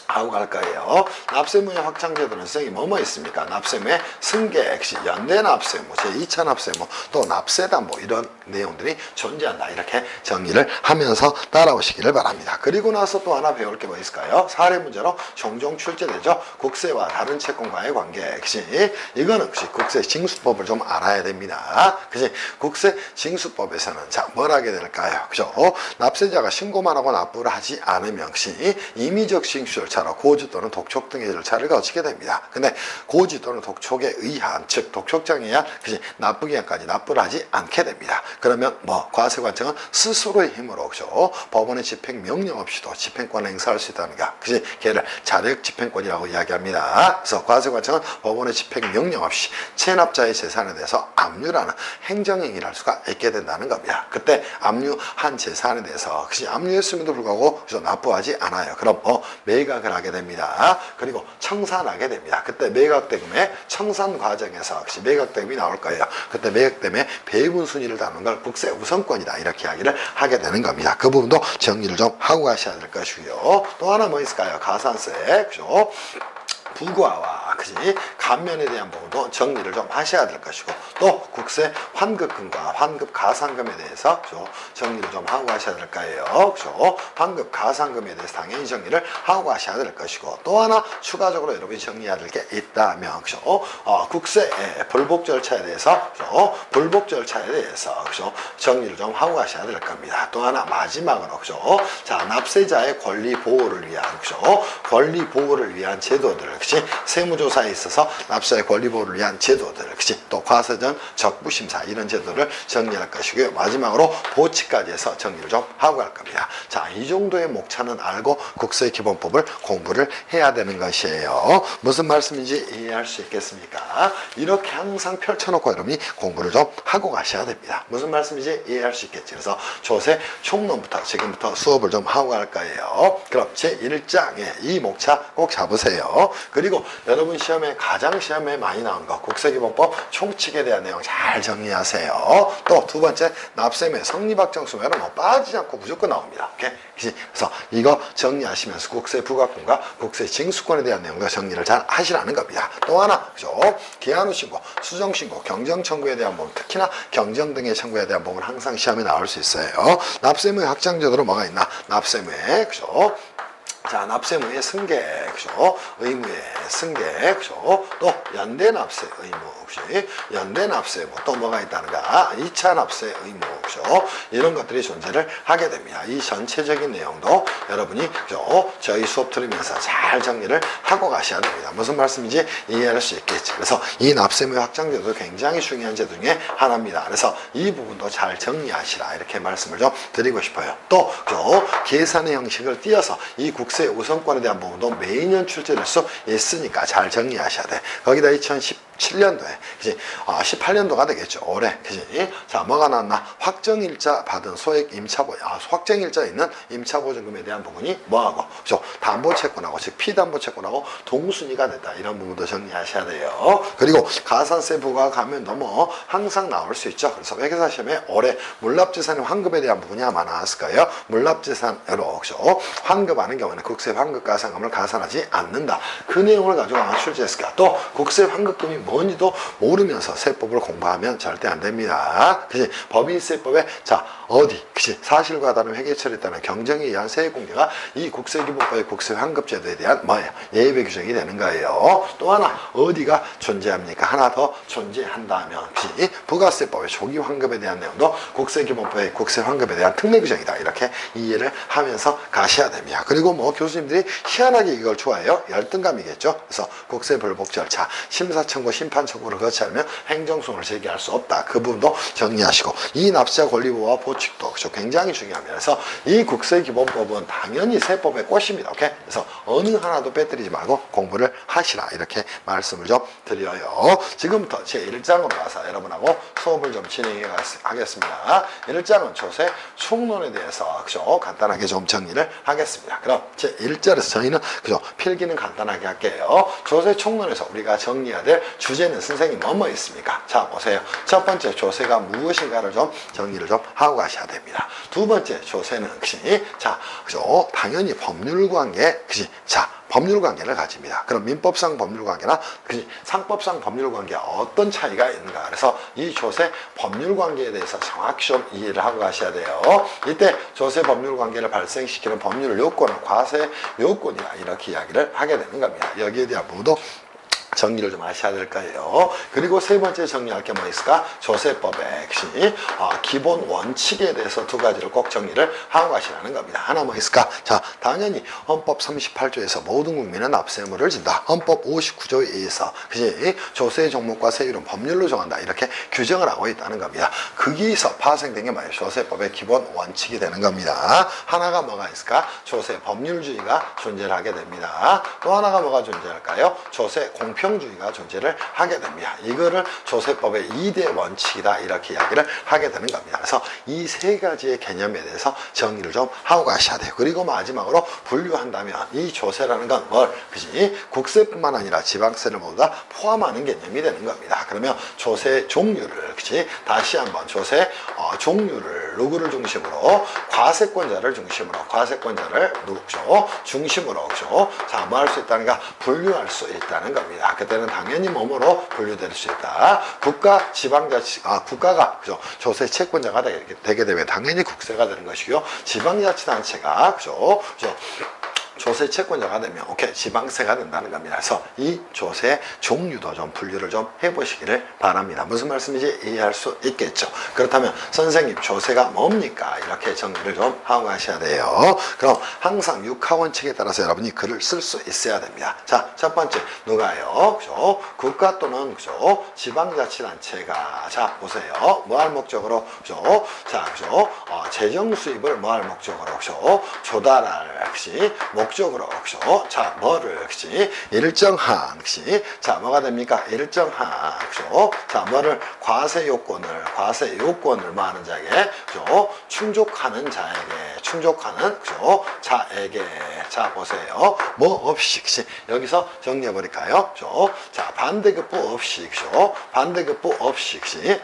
하고 갈 거예요. 납세무의 확장제도는 성이 뭐뭐 있습니까? 납세무의 승계, 연대 납세무, 제2차 납세무, 또 납세담 이런 내용들이 존재한다, 이렇게 정리를 하면서 따라오시기를 바랍니다. 그리고 나서 또 하나 배울 게 뭐 있을까요? 사례 문제로 종종 출제되죠. 국세와 다른 채권과의 관계. 이거는 국세 징수법을 좀 알아야 됩니다. 국세 징수법에서는 뭘 하게 될까요? 납세자가 신고만 하고 납부를 하지 않으면 임의적 징수 절차 고지 또는 독촉 등의 절차를 거치게 됩니다. 근데 고지 또는 독촉에 의한, 즉 독촉장에 의한 납부기한까지 납부를 하지 않게 됩니다. 그러면 과세관청은 스스로의 힘으로 법원의 집행명령 없이도 집행권을 행사할 수 있다는 거, 걔를 자력 집행권이라고 이야기합니다. 그래서 과세관청은 법원의 집행명령 없이 체납자의 재산에 대해서 압류라는 행정행위를 할 수가 있게 된다는 겁니다. 그때 압류한 재산에 대해서 압류했음에도 불구하고 납부하지 않아요. 그럼 매각을 시작을 하게 됩니다. 그리고 청산하게 됩니다. 그때 매각대금의 청산 과정에서 역시 매각대금이 나올 거예요. 그때 매각대금의 배분 순위를 다루는 걸 국세 우선권이다 이렇게 이야기를 하게 되는 겁니다. 그 부분도 정리를 좀 하고 가셔야 될 것이고요. 또 하나 뭐 있을까요? 가산세, 그죠? 부과와 그지 감면에 대한 부분도 정리를 좀 하셔야 될 것이고, 또 국세 환급금과 환급 가산금에 대해서 정리를 좀 하고 가셔야 될 거예요. 그죠? 환급 가산금에 대해서 당연히 정리를 하고 가셔야 될 것이고, 또 하나 추가적으로 여러분이 정리해야 될 게 있다면, 그죠? 국세 불복 절차에 대해서, 그죠? 불복 절차에 대해서, 그죠? 정리를 좀 하고 가셔야 될 겁니다. 또 하나 마지막으로, 그죠? 자, 납세자의 권리 보호를 위한, 그죠? 권리 보호를 위한 제도들, 그치? 세무조사에 있어서 납세자의 권리 보호를 위한 제도들, 그치? 또 과세전 적부심사 이런 제도를 정리할 것이고요. 마지막으로 보치까지 해서 정리를 좀 하고 갈 겁니다. 자, 이 정도의 목차는 알고 국세기본법을 공부를 해야 되는 것이에요. 무슨 말씀인지 이해할 수 있겠습니까? 이렇게 항상 펼쳐놓고 여러분이 공부를 좀 하고 가셔야 됩니다. 무슨 말씀인지 이해할 수 있겠지. 그래서 조세 총론부터 지금부터 수업을 좀 하고 갈 거예요. 그럼 제1장에 이 목차 꼭 잡으세요. 그리고 여러분 시험에 가장 시험에 많이 나온 거 국세기본법 총칙에 대한 내용 잘 정리하세요. 또 두 번째 납세매 성립확정수매는 뭐 빠지지 않고 무조건 나옵니다. 오케이? 그래서 이거 정리하시면서 국세 부과권과 국세 징수권에 대한 내용도 정리를 잘 하시라는 겁니다. 또 하나, 그죠? 기한후 신고, 수정 신고, 경정 청구에 대한 부분, 특히나 경정 등의 청구에 대한 부분 항상 시험에 나올 수 있어요. 납세무의 확장제도로 뭐가 있나? 납세무의, 그죠? 자, 납세무의 승계, 그죠? 의무의 승계, 그죠? 또 연대납세 의무, 그죠? 연대납세무 또 뭐가 있다는가? 2차 납세 의무, 그죠? 이런 것들이 존재를 하게 됩니다. 이 전체적인 내용도 여러분이, 그죠? 저희 수업 들으면서 잘 정리를 하고 가셔야 됩니다. 무슨 말씀인지 이해할 수 있겠지. 그래서 이 납세무의 확장제도 굉장히 중요한 제도 중에 하나입니다. 그래서 이 부분도 잘 정리하시라 이렇게 말씀을 좀 드리고 싶어요. 또, 그죠? 계산의 형식을 띄어서 이 국세 우선권에 대한 부분도 매년 출제될 수 있으니까 잘 정리하셔야 돼. 거기다 2017년도에, 그지? 18년도가 되겠죠. 올해, 그지? 자, 뭐가 나왔나? 확정일자 받은 소액 확정일자 있는 임차보증금에 대한 부분이 뭐하고, 그죠? 담보채권하고, 즉, 피담보채권하고 동순위가 됐다. 이런 부분도 정리하셔야 돼요. 그리고 가산세 부과 가면도 뭐 항상 나올 수 있죠. 그래서 회계사 시험에 올해 물납재산의 환급에 대한 부분이 아마 나왔을 거예요. 물납재산으로, 그죠? 환급하는 경우는 국세 환급 가산금을 가산하지 않는다. 그 내용을 가지고 아마 출제했을까. 또 국세 환급금이 뭔지도 모르면서 세법을 공부하면 절대 안 됩니다. 그치? 법인세법에 자 어디 그치? 사실과 다른 회계처리에 따른 경정에 의한 세액 공개가 이 국세기본법의 국세 환급제도에 대한 뭐예요? 예외 규정이 되는 거예요. 또 하나 어디가 존재합니까? 하나 더 존재한다면 그치? 부가세법의 조기 환급에 대한 내용도 국세기본법의 국세 환급에 대한 특례 규정이다. 이렇게 이해를 하면서 가셔야 됩니다. 그리고 뭐 교수님들이 희한하게 이걸 좋아해요. 열등감이겠죠. 그래서 국세 불복 절차, 심사 청구, 심판 청구를 거치 않으면 행정소송을 제기할 수 없다. 그 부분도 정리하시고 이 납세자 권리보호와 보칙도 그렇죠? 굉장히 중요합니다. 그래서 이 국세기본법은 당연히 세법의 꽃입니다. 오케이? 그래서 어느 하나도 빼뜨리지 말고 공부를 하시라 이렇게 말씀을 좀 드려요. 지금부터 제1장으로 가서 여러분하고 수업을 좀 진행해 가겠습니다. 1장은 조세 총론에 대해서 그렇죠? 간단하게 좀 정리를 하겠습니다. 그럼 제1절에서 저희는 그죠? 필기는 간단하게 할게요. 조세 총론에서 우리가 정리해야 될 주제는 선생님 뭐뭐 있습니까? 자 보세요. 첫 번째 조세가 무엇인가를 좀 정리를 좀 하고 가셔야 됩니다. 두 번째 조세는 그치? 자 그죠? 당연히 법률관계 그치? 자 법률관계를 가집니다. 그럼 민법상 법률관계나 그치? 상법상 법률관계 어떤 차이가 있는가? 그래서 이 조세 법률관계에 대해서 정확히 좀 이해를 하고 가셔야 돼요. 이때 조세 법률관계를 발생시키는 법률 요건은 과세 요건이다 이렇게 이야기를 하게 되는 겁니다. 여기에 대한 부분도 정리를 좀 하셔야 될 거예요. 그리고 세 번째 정리할 게 뭐 있을까? 조세법의 기본 원칙에 대해서 두 가지를 꼭 정리를 하고 가시라는 겁니다. 하나 뭐 있을까? 자, 당연히 헌법 38조에서 모든 국민은 납세의무를 진다. 헌법 59조에 의해서 그지? 조세의 종목과 세율은 법률로 정한다. 이렇게 규정을 하고 있다는 겁니다. 거기서 파생된 게 뭐예요? 조세법의 기본 원칙이 되는 겁니다. 하나가 뭐가 있을까? 조세 법률주의가 존재를 하게 됩니다. 또 하나가 뭐가 존재할까요? 조세 공평 사명주의가 존재를 하게 됩니다. 이거를 조세법의 2대 원칙이다 이렇게 이야기를 하게 되는 겁니다. 그래서 이 세 가지의 개념에 대해서 정의를 좀 하고 가셔야 돼요. 그리고 마지막으로 분류한다면 이 조세라는 건 뭘? 그지? 국세뿐만 아니라 지방세를 모두 다 포함하는 개념이 되는 겁니다. 그러면 조세 종류를, 그지? 다시 한번 조세 종류를 누구를 중심으로? 과세권자를 중심으로, 과세권자를 누구죠? 중심으로, 그죠? 자, 뭐 할 수 있다는가? 분류할 수 있다는 겁니다. 그때는 당연히 뭐뭐로 분류될 수 있다. 국가, 지방자치, 국가가, 그죠? 조세 채권자가 되게 되면 당연히 국세가 되는 것이고요. 지방자치단체가, 그죠? 조세 채권자가 되면 오케이 지방세가 된다는 겁니다. 그래서 이 조세 종류도 좀 분류를 좀 해보시기를 바랍니다. 무슨 말씀인지 이해할 수 있겠죠. 그렇다면 선생님 조세가 뭡니까? 이렇게 정리를 좀 하고 가셔야 돼요. 그럼 항상 육하원칙에 따라서 여러분이 글을 쓸 수 있어야 됩니다. 자, 첫 번째 누가요? 그죠? 국가 또는 그죠? 지방자치단체가 자 보세요. 뭐 할 목적으로 그죠? 자 그죠? 재정 수입을 뭐 할 목적으로 그죠? 조달할 그지? 목적으로 그죠? 자 뭐를 그지? 일정한 그지? 자 뭐가 됩니까? 일정한 그죠? 자 뭐를 과세 요건을 뭐 하는 자에게 그죠? 충족하는 자에게 충족하는 그죠? 자에게 자 보세요. 뭐 없이 그지? 여기서 정리해 버릴까요? 그죠? 자 반대급부 없이 그죠? 반대급부 없이 그지?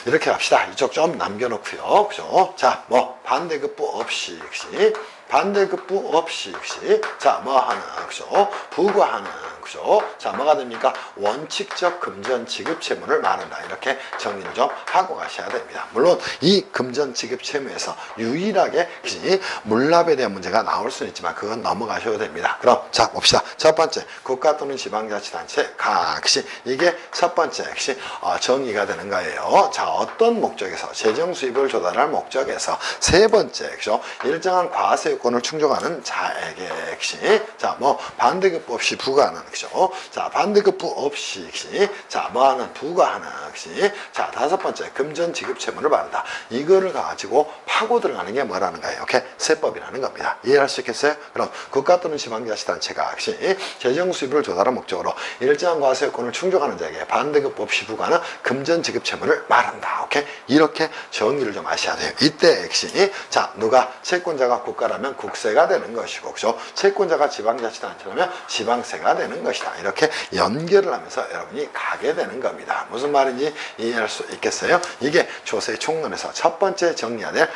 이렇게 합시다. 이쪽 좀 남겨놓고요. 그죠? 자, 뭐, 반대급부 없이, 그지? 반대급부 없이, 그지? 자, 뭐 하는, 그죠? 부과하는, 그죠? 자, 뭐가 됩니까? 원칙적 금전 지급 채무를 말한다. 이렇게 정리를 좀 하고 가셔야 됩니다. 물론, 이 금전 지급 채무에서 유일하게, 그지? 물납에 대한 문제가 나올 수는 있지만, 그건 넘어가셔도 됩니다. 그럼, 자, 봅시다. 첫 번째, 국가 또는 지방자치단체, 그지? 이게 첫 번째, 그지? 정의가 되는 거예요. 자, 어떤 목적에서 재정 수입을 조달할 목적에서 세 번째 그죠 일정한 과세 요건을 충족하는 자에게 그지 자 뭐 반대급부 없이 부과하는 그죠 자 반대급부 없이 그지 자 뭐하는 부과하는 그지 자 다섯 번째 금전 지급 채무를 말한다 이거를 가지고 파고 들어가는 게 뭐라는 거예요 오케이 세법이라는 겁니다 이해할 수 있겠어요 그럼 국가 또는 지방자치단체가 그지 재정 수입을 조달할 목적으로 일정한 과세 요건을 충족하는 자에게 반대급부 없이 부과하는 금전 지급 채무를 말한다 오케이? 이렇게 정의를 좀 하셔야 돼요. 이때 액션이 자 누가 채권자가 국가라면 국세가 되는 것이고 그죠? 채권자가 지방자치단체라면 지방세가 되는 것이다. 이렇게 연결을 하면서 여러분이 가게 되는 겁니다. 무슨 말인지 이해할 수 있겠어요? 이게 조세 총론에서 첫 번째 정리해야 될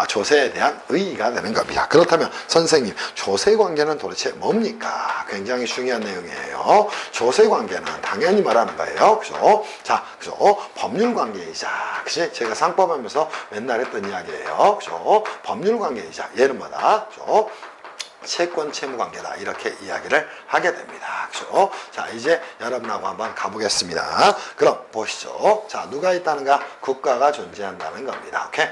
조세에 대한 의의가 되는 겁니다. 그렇다면 선생님 조세 관계는 도대체 뭡니까? 굉장히 중요한 내용이에요. 조세 관계는 당연히 말하는 거예요. 그죠? 자, 그죠? 법률 관계이자 그치? 제가 상법하면서 맨날 했던 이야기예요. 그죠? 법률 관계이자 얘는 뭐다? 그죠? 채권 채무 관계다 이렇게 이야기를 하게 됩니다. 그죠? 자 이제 여러분하고 한번 가보겠습니다. 그럼 보시죠. 자 누가 있다는가? 국가가 존재한다는 겁니다. 오케이?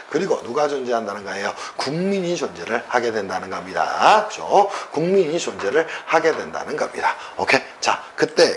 그리고 누가 존재한다는 거예요? 국민이 존재를 하게 된다는 겁니다. 그죠? 국민이 존재를 하게 된다는 겁니다. 오케이? 자 그때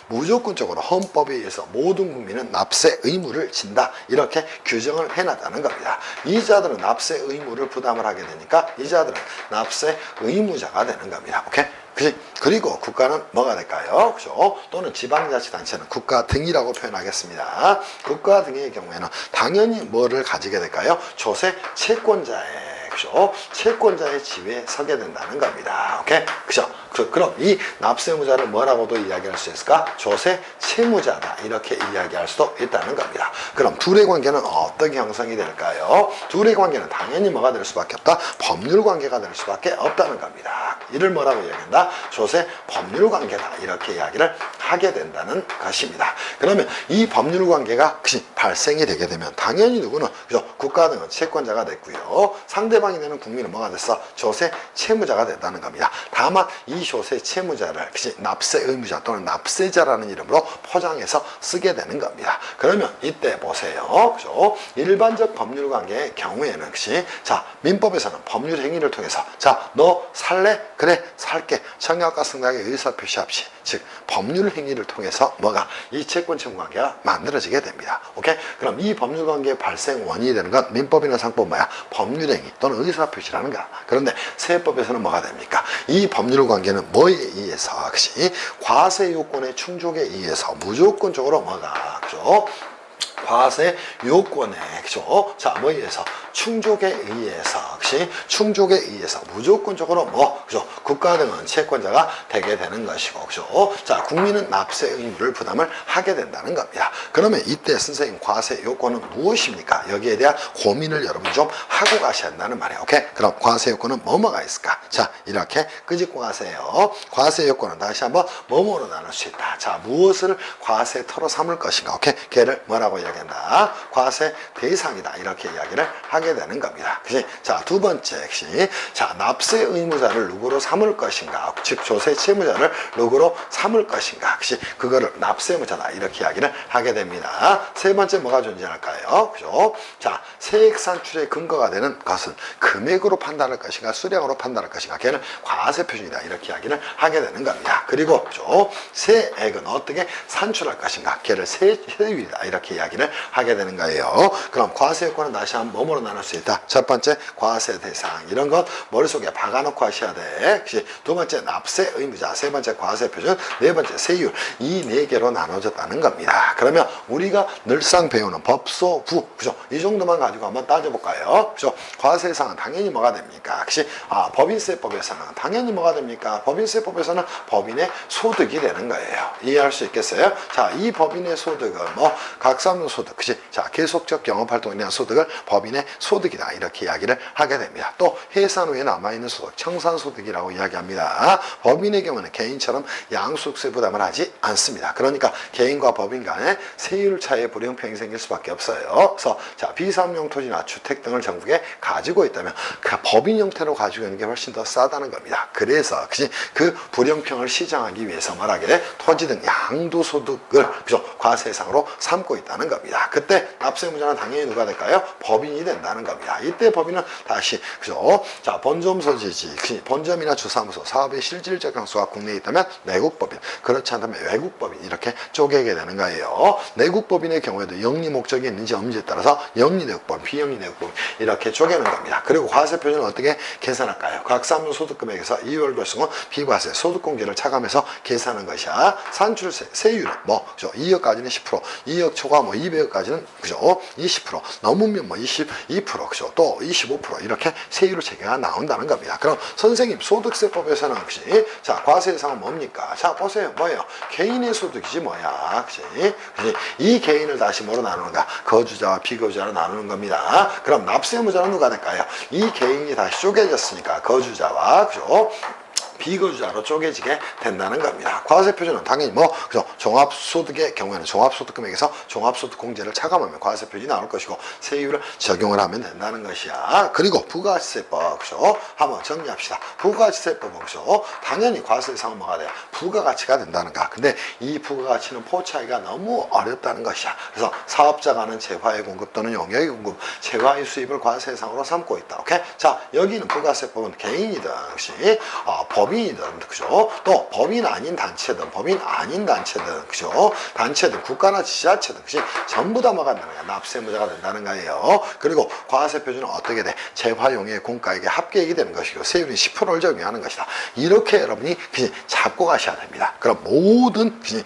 무조건적으로 헌법에 의해서 모든 국민은 납세 의무를 진다 이렇게 규정을 해놨다는 겁니다. 이자들은 납세 의무를 부담을 하게 되니까 이자들은 납세 의무자가 되는 겁니다. 오케이? 그치? 그리고 국가는 뭐가 될까요? 그죠? 또는 지방자치단체는 국가 등이라고 표현하겠습니다. 국가 등의 경우에는 당연히 뭐를 가지게 될까요? 조세 채권자의 그죠? 채권자의 지위에 서게 된다는 겁니다. 오케이? 그죠? 그럼 이 납세의무자를 뭐라고도 이야기할 수 있을까? 조세 채무자다. 이렇게 이야기할 수도 있다는 겁니다. 그럼 둘의 관계는 어떻게 형성이 될까요? 둘의 관계는 당연히 뭐가 될 수밖에 없다? 법률 관계가 될 수밖에 없다는 겁니다. 이를 뭐라고 이야기한다? 조세 법률 관계다. 이렇게 이야기를 하게 된다는 것입니다. 그러면 이 법률 관계가 발생이 되게 되면 당연히 누구는 그죠? 국가 등은 채권자가 됐고요. 상대방이 되는 국민은 뭐가 됐어? 조세 채무자가 됐다는 겁니다. 다만 이 조세 채무자를 납세 의무자 또는 납세자라는 이름으로 포장해서 쓰게 되는 겁니다. 그러면 이때 보세요. 그죠? 일반적 법률 관계의 경우에는 자 민법에서는 법률 행위를 통해서 자 너 살래? 그래 살게. 청약과 승낙의 의사표시 없이 즉 법률 행위를 통해서 뭐가 이 채권 채무 관계가 만들어지게 됩니다. 오케이? 그럼 이 법률 관계의 발생 원인이 되는 건 민법이나 상법 뭐야? 법률 행위 또는 의사 표시라는 거야. 그런데 세법에서는 뭐가 됩니까? 이 법률 관계는 뭐에 의해서 혹시 과세 요건의 충족에 의해서 무조건적으로 뭐가 그죠? 과세 요건에 그죠? 자, 뭐에 의해서 충족에 의해서 혹시 충족에 의해서 무조건적으로 뭐 그죠? 국가 등은 채권자가 되게 되는 것이고 그죠? 자, 국민은 납세 의무를 부담을 하게 된다는 겁니다. 그러면 이때 선생님 과세 요건은 무엇입니까? 여기에 대한 고민을 여러분 좀 하고 가셔야 한다는 말이에요. 오케이? 그럼 과세 요건은 뭐뭐가 있을까? 자, 이렇게 끄집고 가세요. 과세 요건은 다시 한번 뭐뭐로 나눌 수 있다. 자, 무엇을 과세터로 삼을 것인가? 오케이? 걔를 뭐라고 이야기한다? 과세 대상이다. 이렇게 이야기를 하게 되는 겁니다. 그치? 자, 두 번째 역시 자, 납세 의무자를 누구로 삼을 것인가? 즉 조세 채무자를 누구로 삼을 것인가? 그치? 그거를 납세 의무자다. 이렇게 이야기를 하게 됩니다. 세 번째 뭐가 존재할까요? 그죠? 자, 세액 산출의 근거가 되는 것은 금액으로 판단할 것인가? 수량으로 판단할 것인가? 걔는 과세 표준이다. 이렇게 이야기를 하게 되는 겁니다. 그리고 그죠? 세액은 어떻게 산출할 것인가? 걔를 세율이다. 이렇게 이야기를 하게 되는 거예요. 그럼 과세 요건은 다시 한번 뭐뭐로 나눌 수 있다. 첫 번째 과세 대상 이런 건 머릿속에 박아놓고 하셔야 돼. 두 번째 납세 의무자, 세 번째 과세 표준, 네 번째 세율 이 네 개로 나눠졌다는 겁니다. 그러면 우리가 늘상 배우는 법소부 그죠? 이 정도만 가지고 한번 따져볼까요? 그죠? 과세상은 당연히 뭐가 됩니까? 혹시 법인세법에서는 당연히 뭐가 됩니까? 법인세법에서는 법인의 소득이 되는 거예요. 이해할 수 있겠어요? 자, 이 법인의 소득은 뭐 각사무 소득, 그치? 자, 계속적 영업활동에 대한 소득을 법인의 소득이다. 이렇게 이야기를 하게 됩니다. 또 해산 후에 남아있는 소득, 청산소득이라고 이야기합니다. 법인의 경우는 개인처럼 양수세 부담을 하지 않습니다. 그러니까 개인과 법인 간에 세율 차이의 불형평이 생길 수밖에 없어요. 그래서 자, 비삼용 토지나 주택 등을 정부에 가지고 있다면 그 법인 형태로 가지고 있는 게 훨씬 더 싸다는 겁니다. 그래서 그치? 그 불형평을 시정하기 위해서 말하게 돼 토지 등 양도소득을 그죠? 과세상으로 삼고 있다는 겁니다. 그때 납세의무자는 당연히 누가 될까요? 법인이 된다는 겁니다. 이때 법인은 다시 그죠? 자, 본점소지지, 본점이나 주사무소, 사업의 실질적 장소가 국내에 있다면 내국법인, 그렇지 않다면 외국법인 이렇게 쪼개게 되는 거예요. 내국법인의 경우에도 영리 목적이 있는지 없는지에 따라서 영리 내국법인, 비영리 내국법인 이렇게 쪼개는 겁니다. 그리고 과세 표준은 어떻게 계산할까요? 각 사무 소득금액에서 이월 발생은 비과세 소득공제를 차감해서 계산하는 것이야. 산출세, 세율은 뭐 그죠? 2억까지는 10%, 2억 초과 뭐 200억까지는 그죠? 20%, 넘으면 뭐 22%, 그죠? 또 25% 이렇게 세율 체계가 나온다는 겁니다. 그럼 선생님 소득세법에서는 혹시 자, 과세 대상은 뭡니까? 자, 보세요. 뭐예요? 개인의 소득이지 뭐야. 그치? 이 개인을 다시 뭐로 나누는가? 거주자와 비거주자로 나누는 겁니다. 그럼 납세 의무자는 누가 될까요? 이 개인이 다시 쪼개졌으니까 거주자와 그죠? 비거주자로 쪼개지게 된다는 겁니다. 과세 표준은 당연히 뭐 그죠? 종합소득의 경우에는 종합소득금액에서 종합소득공제를 차감하면 과세 표준이 나올 것이고 세율을 적용을 하면 된다는 것이야. 그리고 부가가치세법 그죠? 한번 정리합시다. 부가가치세법은 그죠? 당연히 과세 대상은 뭐가 돼요? 부가가치가 된다는가. 근데 이 부가가치는 포차이가 너무 어렵다는 것이야. 그래서 사업자가 하는 재화의 공급 또는 용역의 공급, 재화의 수입을 과세 대상으로 삼고 있다. 오케이? 자, 여기는 부가세법은 개인이든 혹시 법인이든 그죠? 또 법인 아닌 단체든 법인 아닌 단체든 그죠? 단체든 국가나 지자체든 그지? 전부 다 뭐가 된다는 거야? 납세의무자가 된다는 거예요. 그리고 과세 표준은 어떻게 돼? 재화용의 공가액의 합계액이 되는 것이고 세율이 10%를 적용하는 것이다. 이렇게 여러분이 그지? 잡고 가셔야 됩니다. 그럼 모든 그지?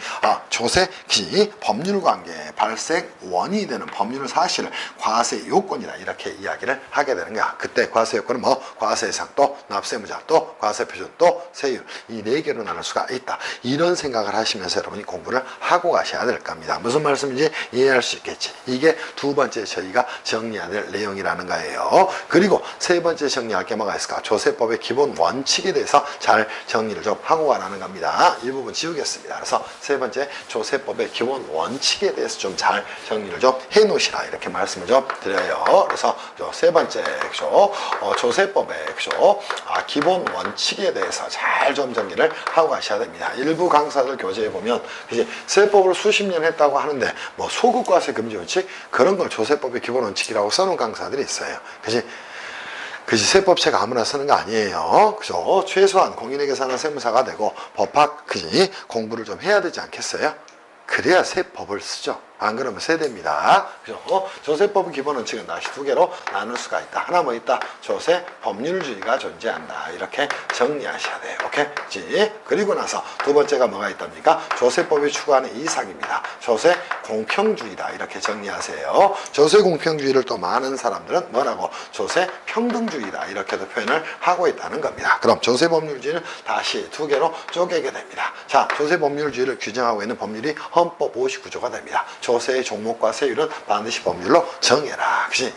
조세 그지? 법률 관계 발생 원인이 되는 법률 사실을 과세 요건이다. 이렇게 이야기를 하게 되는 거야. 그때 과세 요건은 뭐 과세 대상 또 납세의무자 또 과세 표준 또 세율 이 네 개로 나눌 수가 있다. 이런 생각을 하시면서 여러분이 공부를 하고 가셔야 될 겁니다. 무슨 말씀인지 이해할 수 있겠지. 이게 두 번째 저희가 정리해야 될 내용이라는 거예요. 그리고 세 번째 정리할 게 뭐가 있을까? 조세법의 기본 원칙에 대해서 잘 정리를 좀 하고 가라는 겁니다. 이 부분 지우겠습니다. 그래서 세 번째 조세법의 기본 원칙에 대해서 좀 잘 정리를 좀 해 놓으시라 이렇게 말씀을 좀 드려요. 그래서 세 번째 조세법의 기본 원칙에 대해서 잘 좀 정리를 하고 가셔야 됩니다. 일부 강사들 교재에 보면 이제 세법을 수십 년 했다고 하는데 뭐 소득과세 금지 원칙 그런 걸 조세법의 기본 원칙이라고 써놓은 강사들이 있어요. 그지? 그지 세법책 아무나 쓰는 거 아니에요. 그죠? 최소한 공인회계사나 세무사가 되고 법학 그지 공부를 좀 해야 되지 않겠어요? 그래야 세법을 쓰죠. 안 그러면 세대입니다. 그죠? 조세법의 기본 원칙은 다시 두 개로 나눌 수가 있다. 하나 뭐 있다? 조세 법률주의가 존재한다. 이렇게 정리하셔야 돼요. 오케이? 그리고 나서 두 번째가 뭐가 있답니까? 조세법이 추구하는 이상입니다. 조세 공평주의다. 이렇게 정리하세요. 조세 공평주의를 또 많은 사람들은 뭐라고? 조세 평등주의다. 이렇게도 표현을 하고 있다는 겁니다. 그럼 조세 법률주의는 다시 두 개로 쪼개게 됩니다. 자, 조세 법률주의를 규정하고 있는 법률이 헌법 59조가 됩니다. 조세의 종목과 세율은 반드시 법률로 정해라. 그치?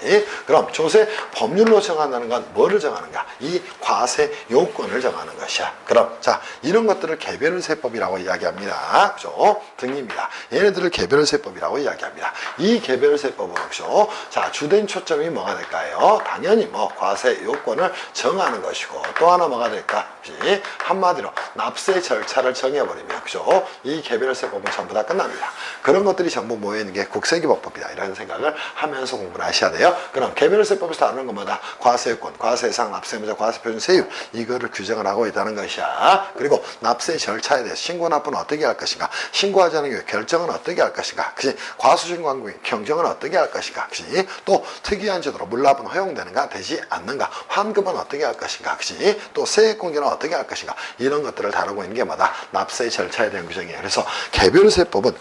그럼 조세 법률로 정한다는 건 뭐를 정하는가? 이 과세 요건을 정하는 것이야. 그럼 자, 이런 것들을 개별세법이라고 이야기합니다. 그죠? 등입니다. 얘네들을 개별세법이라고 이야기합니다. 이 개별세법은 그죠? 자, 주된 초점이 뭐가 될까요? 당연히 뭐 과세 요건을 정하는 것이고 또 하나 뭐가 될까? 그치? 한마디로 납세 절차를 정해버리면 그죠? 이 개별세법은 전부 다 끝납니다. 그런 것들이 전부 모여있는 게 국세기본법이다. 이런 생각을 하면서 공부를 하셔야 돼요. 그럼 개별세법에서 다루는 것마다 과세요건, 과세상, 납세무자, 과세표준, 세율 이거를 규정을 하고 있다는 것이야. 그리고 납세 절차에 대해서 신고 납부는 어떻게 할 것인가, 신고하지 않은 경우에 결정은 어떻게 할 것인가, 그치? 과수신고한 경정은 어떻게 할 것인가, 그치? 또 특이한 제도로 물납은 허용되는가 되지 않는가, 환급은 어떻게 할 것인가, 그치? 또 세액공개는 어떻게 할 것인가, 이런 것들을 다루고 있는 게 뭐다? 납세 절차에 대한 규정이에요. 그래서 개별세법은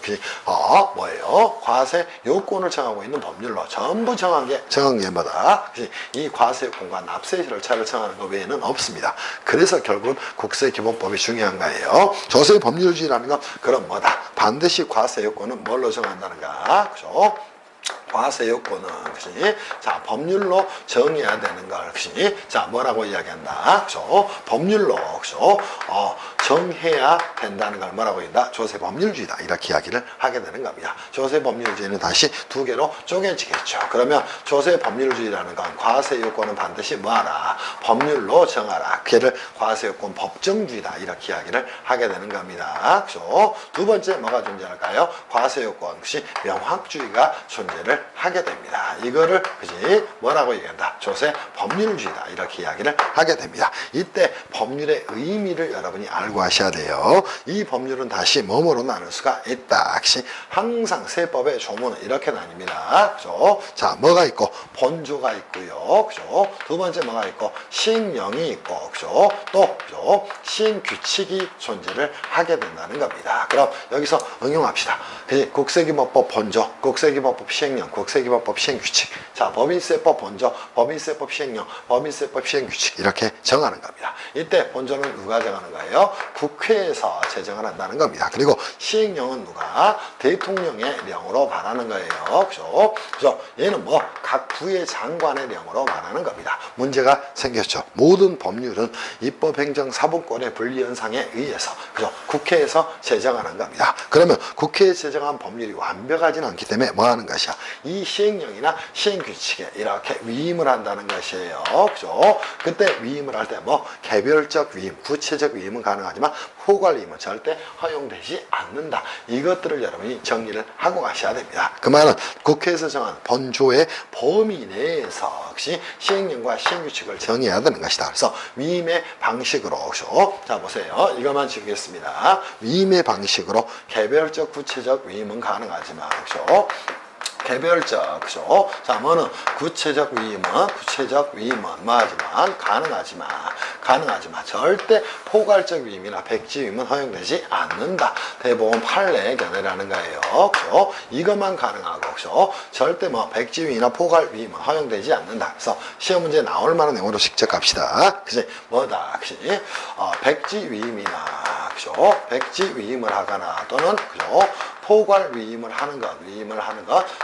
뭐예요? 과세 요건을 정하고 있는 법률로 전부 정한 게 뭐다? 이 과세 요건과 납세 절차를 정하는 것 외에는 없습니다. 그래서 결국은 국세기본법이 중요한 거예요. 조세 법률주의라는 건 그럼 뭐다? 반드시 과세 요건은 뭘로 정한다는가? 그죠? 과세 요건은, 그치? 자, 법률로 정해야 되는 걸, 그치? 자, 뭐라고 이야기한다? 그죠? 법률로, 그죠? 정해야 된다는 걸 뭐라고 한다? 조세 법률주의다. 이렇게 이야기를 하게 되는 겁니다. 조세 법률주의는 다시 두 개로 쪼개지겠죠. 그러면 조세 법률주의라는 건 과세 요건은 반드시 뭐하라? 법률로 정하라. 걔를 과세 요건 법정주의다. 이렇게 이야기를 하게 되는 겁니다. 그죠? 두 번째 뭐가 존재할까요? 과세 요건, 그치? 명확주의가 존재를 하게 됩니다. 이거를 그지 뭐라고 얘기한다? 조세 법률주의다. 이렇게 이야기를 하게 됩니다. 이때 법률의 의미를 여러분이 알고 하셔야 돼요. 이 법률은 다시 뭐뭐로 나눌 수가 있다. 그치? 항상 세법의 조문은 이렇게 나뉩니다. 그죠? 자, 뭐가 있고 본조가 있고요. 그죠? 두 번째 뭐가 있고 시행령이 있고, 그죠? 또 그죠? 시행규칙이 존재를 하게 된다는 겁니다. 그럼 여기서 응용합시다. 그지? 국세기본법 본조, 국세기본법 시행령, 국세기본법 시행규칙. 자, 법인세법 본조, 법인세법 시행령, 법인세법 시행규칙 이렇게 정하는 겁니다. 이때 본조는 누가 정하는 거예요? 국회에서 제정을 한다는 겁니다. 그리고 시행령은 누가? 대통령의 령으로 말하는 거예요. 그죠? 그래서 얘는 뭐 각 부의 장관의 령으로 말하는 겁니다. 문제가 생겼죠. 모든 법률은 입법행정사법권의 분리현상에 의해서 그죠? 국회에서 제정하는 겁니다. 그러면 국회에 제정한 법률이 완벽하지는 않기 때문에 뭐 하는 것이야? 이 시행령이나 시행규칙에 이렇게 위임을 한다는 것이에요. 그죠? 그때 위임을 할 때 뭐 개별적 위임, 구체적 위임은 가능하지만 포괄 위임은 절대 허용되지 않는다. 이것들을 여러분이 정리를 하고 가셔야 됩니다. 그 말은 국회에서 정한 본조의 범위 내에서 혹시 시행령과 시행규칙을 정해야 되는 것이다. 그래서 위임의 방식으로, 그죠? 자, 보세요. 이것만 지우겠습니다. 위임의 방식으로 개별적, 구체적 위임은 가능하지만, 그죠? 개별적, 그죠? 자, 뭐는 구체적 위임은 뭐하지만 가능하지만 절대 포괄적 위임이나 백지 위임은 허용되지 않는다. 대법원 판례 견해라는 거예요. 그죠? 이것만 가능하고, 그죠? 절대 뭐 백지 위임이나 포괄 위임은 허용되지 않는다. 그래서 시험 문제 나올 만한 내용으로 직접 갑시다. 그지? 뭐다? 그지? 백지 위임이나, 그죠? 백지 위임을 하거나 또는, 그죠? 포괄 위임을 하는 것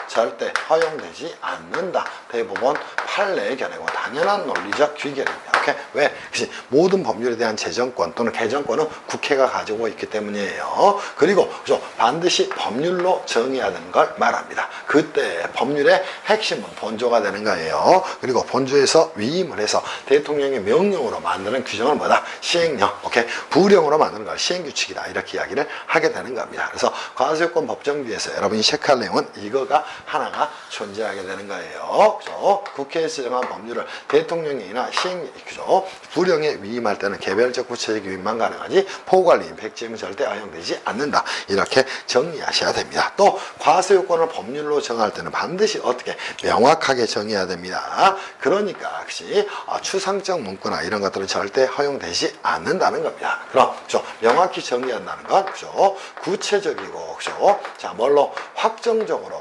절대 허용되지 않는다. 대법원 판례의 견해고 당연한 논리적 귀결입니다. 오케이? 왜? 그치? 모든 법률에 대한 제정권 또는 개정권은 국회가 가지고 있기 때문이에요. 그리고 그죠? 반드시 법률로 정해야 되는 걸 말합니다. 그때 법률의 핵심은 본조가 되는 거예요. 그리고 본조에서 위임을 해서 대통령의 명령으로 만드는 규정은 뭐다? 시행령, 오케이? 부령으로 만드는 걸 시행규칙이다. 이렇게 이야기를 하게 되는 겁니다. 그래서 과세요건 법정주의에서 여러분이 체크할 내용은 이거가 하나가 존재하게 되는 거예요. 그죠? 국회에서 정한 법률을 대통령이나 시행, 그죠? 부령에 위임할 때는 개별적 구체적 위임만 가능하지 포괄위임, 백지임은 절대 허용되지 않는다. 이렇게 정리하셔야 됩니다. 또 과세요건을 법률로 정할 때는 반드시 어떻게 명확하게 정해야 됩니다. 그러니까 역시 추상적 문구나 이런 것들은 절대 허용되지 않는다는 겁니다. 그럼 그죠? 명확히 정의한다는 건 그죠? 구체적이고 그죠? 자, 뭘로 확정적으로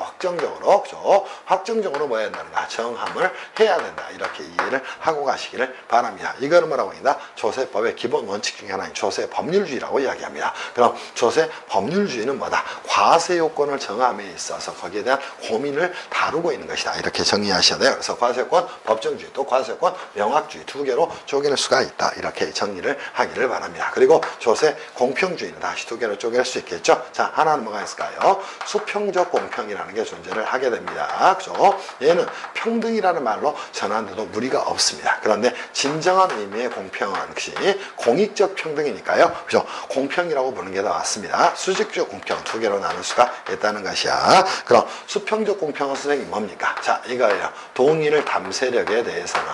그죠? 확정적으로 뭐 해야 된다는가? 정함을 해야 된다. 이렇게 이해를 하고 가시기를 바랍니다. 이거는 뭐라고 합니다? 조세법의 기본 원칙 중에 하나인 조세 법률주의라고 이야기합니다. 그럼 조세 법률주의는 뭐다? 과세요건을 정함에 있어서 거기에 대한 고민을 다루고 있는 것이다. 이렇게 정리하셔야 돼요. 그래서 과세요건 법정주의 또 과세요건 명확주의 두 개로 쪼개낼 수가 있다. 이렇게 정리를 하기를 바랍니다. 그리고 조세 공평주의는 다시 두 개로 쪼갤 수 있겠죠. 자, 하나는 뭐가 있을까요? 수평적 공평이라는 게 존재를 하게 됩니다. 그죠? 얘는 평등이라는 말로 전하는데도 무리가 없습니다. 그런데 진정한 의미의 공평은 역시 공익적 평등이니까요. 그죠? 공평이라고 보는 게 더 맞습니다. 수직적 공평 두 개로 나눌 수가 있다는 것이야. 그럼 수평적 공평은 선생님 뭡니까? 자, 이거예요. 동일을 담세력에 대해서는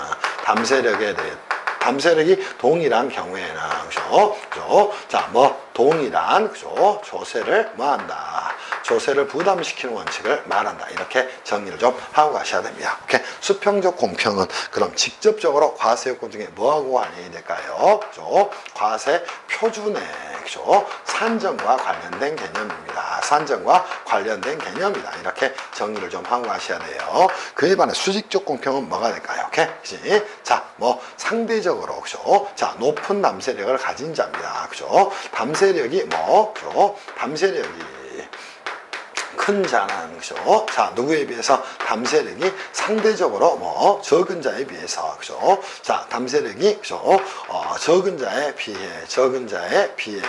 담세력이 동일한 경우에는 그죠? 자, 뭐 동일한 그죠? 조세를 뭐한다? 조세를 부담시키는 원칙을 말한다. 이렇게 정리를 좀 하고 가셔야 됩니다. 오케이? 수평적 공평은 그럼 직접적으로 과세요건 중에 뭐하고 관련이 될까요? 그죠? 과세 표준액, 그죠? 산정과 관련된 개념입니다. 산정과 관련된 개념이다. 이렇게 정리를 좀 하고 가셔야 돼요. 그에 반해 수직적 공평은 뭐가 될까요? 오케이? 그치? 자, 뭐 상대적으로 그죠? 자, 높은 담세력을 가진 자입니다. 그죠? 담세력이 뭐, 그죠? 담세력이 큰 자는 그죠? 자, 누구에 비해서 담세력이 상대적으로 뭐 적은 자에 비해서 그죠? 자, 담세력이 그죠? 적은 자에 비해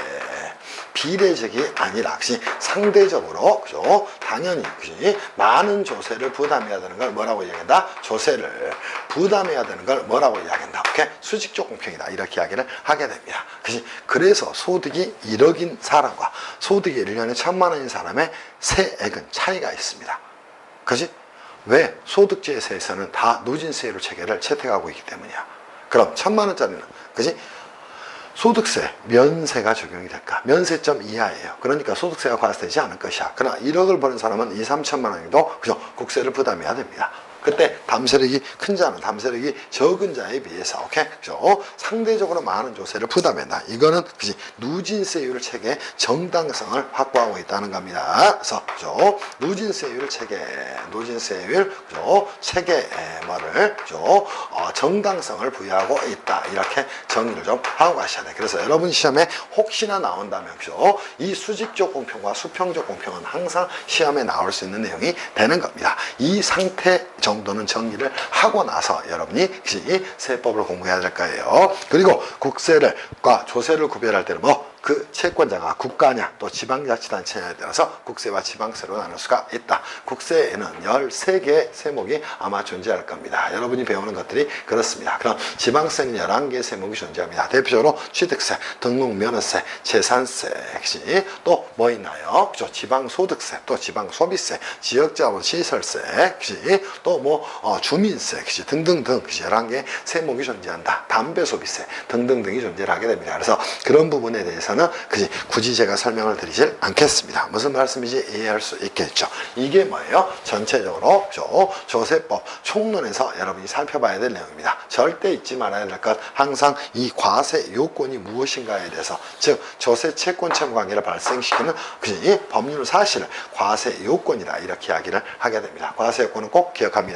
비례적이 아니라 그지 상대적으로 그죠? 당연히 그지 많은 조세를 부담해야 되는 걸 뭐라고 이야기한다? 조세를 부담해야 되는 걸 뭐라고 이야기한다? 오케이? 수직적 공평이다. 이렇게 이야기를 하게 됩니다. 그지? 그래서 소득이 1억인 사람과 소득이 1년에 1,000만 원인 사람의 세액은 차이가 있습니다. 그지? 왜? 소득주에서는 다 누진세율 체계를 채택하고 있기 때문이야. 그럼 1,000만 원짜리는 그지? 소득세, 면세가 적용이 될까? 면세점 이하예요. 그러니까 소득세가 과세되지 않을 것이야. 그러나 1억을 버는 사람은 2, 3천만 원 정도 그죠? 국세를 부담해야 됩니다. 그때 담세력이 큰 자는 담세력이 적은 자에 비해서 오케이? 그죠? 상대적으로 많은 조세를 부담한다. 이거는 그지 누진세율 체계의 정당성을 확보하고 있다는 겁니다. 그래서 그죠? 누진세율 체계, 그죠? 체계에 뭐를 그죠? 정당성을 부여하고 있다. 이렇게 정리를 좀 하고 가셔야 돼. 그래서 여러분 시험에 혹시나 나온다면 그죠? 이 수직적 공평과 수평적 공평은 항상 시험에 나올 수 있는 내용이 되는 겁니다. 이 상태 정도는 정리를 하고 나서 여러분이 세법을 공부해야 될 거예요. 그리고 국세과 조세를 구별할 때는 그 채권자가 국가냐 또 지방자치단체냐에 따라서 국세와 지방세로 나눌 수가 있다. 국세에는 13개의 세목이 아마 존재할 겁니다. 여러분이 배우는 것들이 그렇습니다. 그럼 지방세는 11개의 세목이 존재합니다. 대표적으로 취득세, 등록면허세, 재산세, 또 뭐 있나요? 그죠? 지방소득세, 또 지방소비세, 지역자본시설세, 또 뭐 주민세, 등등등 11개의 세목이 존재한다. 담배소비세 등등등이 존재를 하게 됩니다. 그래서 그런 부분에 대해서는 굳이 제가 설명을 드리질 않겠습니다. 무슨 말씀인지 이해할 수 있겠죠. 이게 뭐예요? 전체적으로 조세법 총론에서 여러분이 살펴봐야 될 내용입니다. 절대 잊지 말아야 될 것 항상 이 과세 요건이 무엇인가에 대해서 즉 조세 채권참 관계를 발생시키는 법률 사실을 과세 요건이다 이렇게 이야기를 하게 됩니다. 과세 요건은 꼭 기억합니다.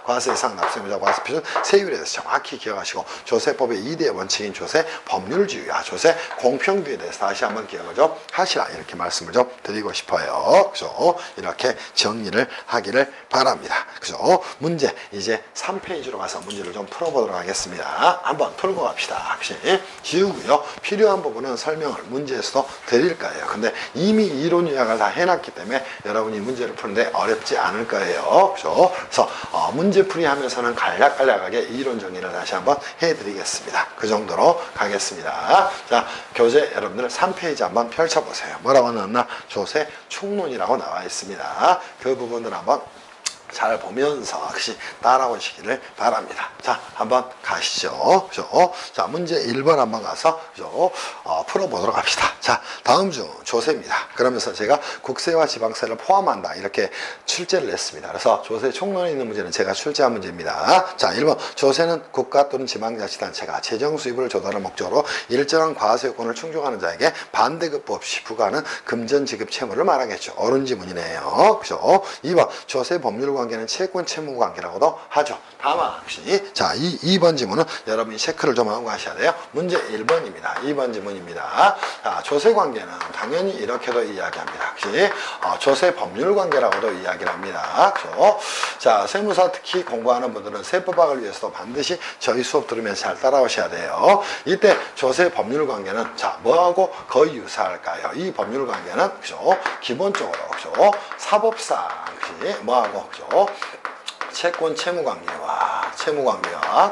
과세 예상 납세무자 과세 표준 세율에 대해서 정확히 기억하시고 조세법의 2대 원칙인 조세 법률주의와 조세 공평주의에 대해서 다시 한번 기억을 좀 하시라 이렇게 말씀을 좀 드리고 싶어요. 그죠? 이렇게 정리를 하기를 바랍니다. 그죠? 문제 이제 3페이지로 가서 문제를 좀 풀어보도록 하겠습니다. 한번 풀고 갑시다. 그치? 지우고요. 필요한 부분은 설명을 문제에서도 드릴 거예요. 근데 이미 이론 요약을 다 해놨기 때문에 여러분이 문제를 푸는데 어렵지 않을 거예요. 그죠? 그래서 문제풀이 하면서는 간략간략하게 이론 정리를 다시 한번 해드리겠습니다. 그 정도로 가겠습니다. 자, 교재 여러분들 3페이지 한번 펼쳐보세요. 뭐라고 나왔나? 조세 총론이라고 나와 있습니다. 그 부분을 한번 잘 보면서 혹시 따라오시기를 바랍니다. 자, 한번 가시죠. 그죠? 자, 문제 1번 한번 가서 그죠? 풀어보도록 합시다. 자, 다음 중 조세입니다. 그러면서 제가 국세와 지방세를 포함한다 이렇게 출제를 했습니다. 그래서 조세 총론에 있는 문제는 제가 출제한 문제입니다. 자, 1번 조세는 국가 또는 지방자치단체가 재정 수입을 조달할 목적으로 일정한 과세요건을 충족하는 자에게 반대급 없이 부과하는 금전 지급 채무를 말하겠죠. 옳은 지문이네요. 그죠? 2번 조세 법률 관계는 채권 채무 관계라고도 하죠. 다만 혹시 자, 2번 지문은 여러분이 체크를 좀 하고 가셔야 돼요. 문제 1번입니다. 2번 지문입니다. 자, 조세 관계는 당연히 이렇게도 이야기합니다. 혹시 조세 법률 관계라고도 이야기를 합니다. 그죠? 자, 세무사 특히 공부하는 분들은 세법학을 위해서도 반드시 저희 수업 들으면서 잘 따라오셔야 돼요. 이때 조세 법률 관계는 자, 뭐하고 거의 유사할까요? 이 법률 관계는 그죠? 기본적으로 그죠? 사법상 혹시 뭐하고 그죠? 채권 채무관계와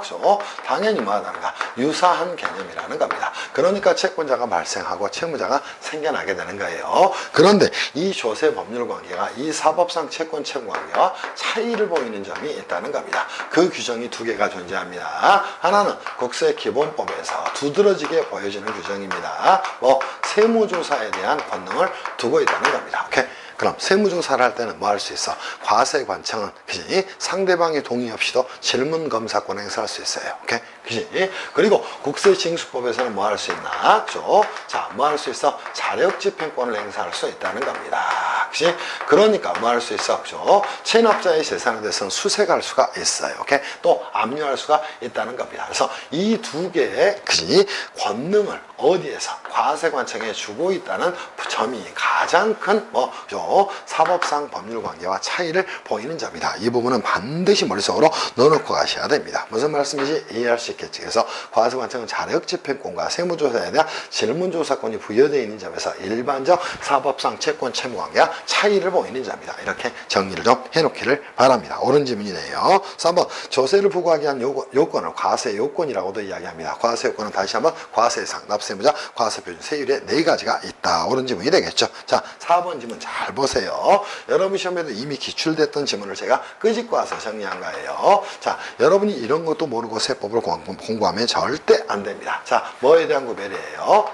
그죠? 당연히 뭐하다는가 유사한 개념이라는 겁니다. 그러니까 채권자가 발생하고 채무자가 생겨나게 되는 거예요. 그런데 이 조세 법률 관계가 이 사법상 채권 채무관계와 차이를 보이는 점이 있다는 겁니다. 그 규정이 두 개가 존재합니다. 하나는 국세기본법에서 두드러지게 보여지는 규정입니다. 뭐 세무조사에 대한 권능을 두고 있다는 겁니다. 오케이? 그럼 세무조사를 할 때는 뭐 할 수 있어? 과세관청은 그지? 상대방의 동의 없이도 질문검사권을 행사할 수 있어요. 오케이? 그지? 그리고 국세징수법에서는 뭐 할 수 있나? 그죠? 자, 뭐 할 수 있어? 자력집행권을 행사할 수 있다는 겁니다. 그지? 그러니까 뭐 할 수 있어? 그죠? 체납자의 재산에 대해서는 수색할 수가 있어요. 오케이? 또 압류할 수가 있다는 겁니다. 그래서 이 두 개의 그지? 권능을 어디에서? 과세관청에 주고 있다는 점이 가장 큰 뭐, 그죠? 사법상 법률 관계와 차이를 보이는 점이다. 이 부분은 반드시 머릿속으로 넣어놓고 가셔야 됩니다. 무슨 말씀인지 이해할 수 있겠지. 그래서 과세관청은 자력집행권과 세무조사에 대한 질문조사권이 부여되어 있는 점에서 일반적 사법상 채권 채무 관계와 차이를 보이는 점이다. 이렇게 정리를 좀 해놓기를 바랍니다. 옳은 질문이네요. 3번 조세를 부과하기 위한 요건을 과세요건이라고도 이야기합니다. 과세요건은 다시 한번 과세상, 납세무자, 과세표준, 세율의 네 가지가 있다. 옳은 지문이 되겠죠. 자, 4번 지문 잘 보세요. 여러분 시험에도 이미 기출됐던 지문을 제가 끄집고 와서 정리한 거예요. 자, 여러분이 이런 것도 모르고 세법을 공부하면 절대 안 됩니다. 자, 뭐에 대한 구별이에요?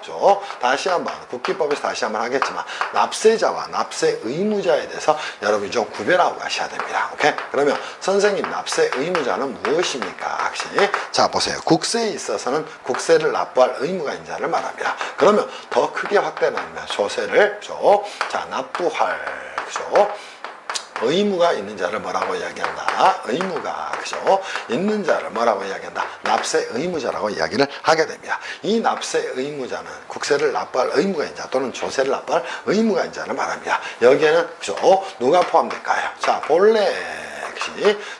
다시 한번 국기법에서 다시 한번 하겠지만 납세자와 납세 의무자에 대해서 여러분이 좀 구별하고 가셔야 됩니다. 오케이? 그러면 선생님 납세 의무자는 무엇입니까? 혹시 자, 보세요. 국세에 있어서는 국세를 납부할 의무가 있는 자를 말합니다. 그러면 더 크게 확대를 하면 조세를 자, 납부할 그죠? 의무가 있는 자를 뭐라고 이야기한다? 의무가 그죠? 있는 자를 뭐라고 이야기한다? 납세 의무자라고 이야기를 하게 됩니다. 이 납세 의무자는 국세를 납부할 의무가 있는 자 또는 조세를 납부할 의무가 있는 자를 말합니다. 여기에는 그죠? 누가 포함될까요? 자, 본래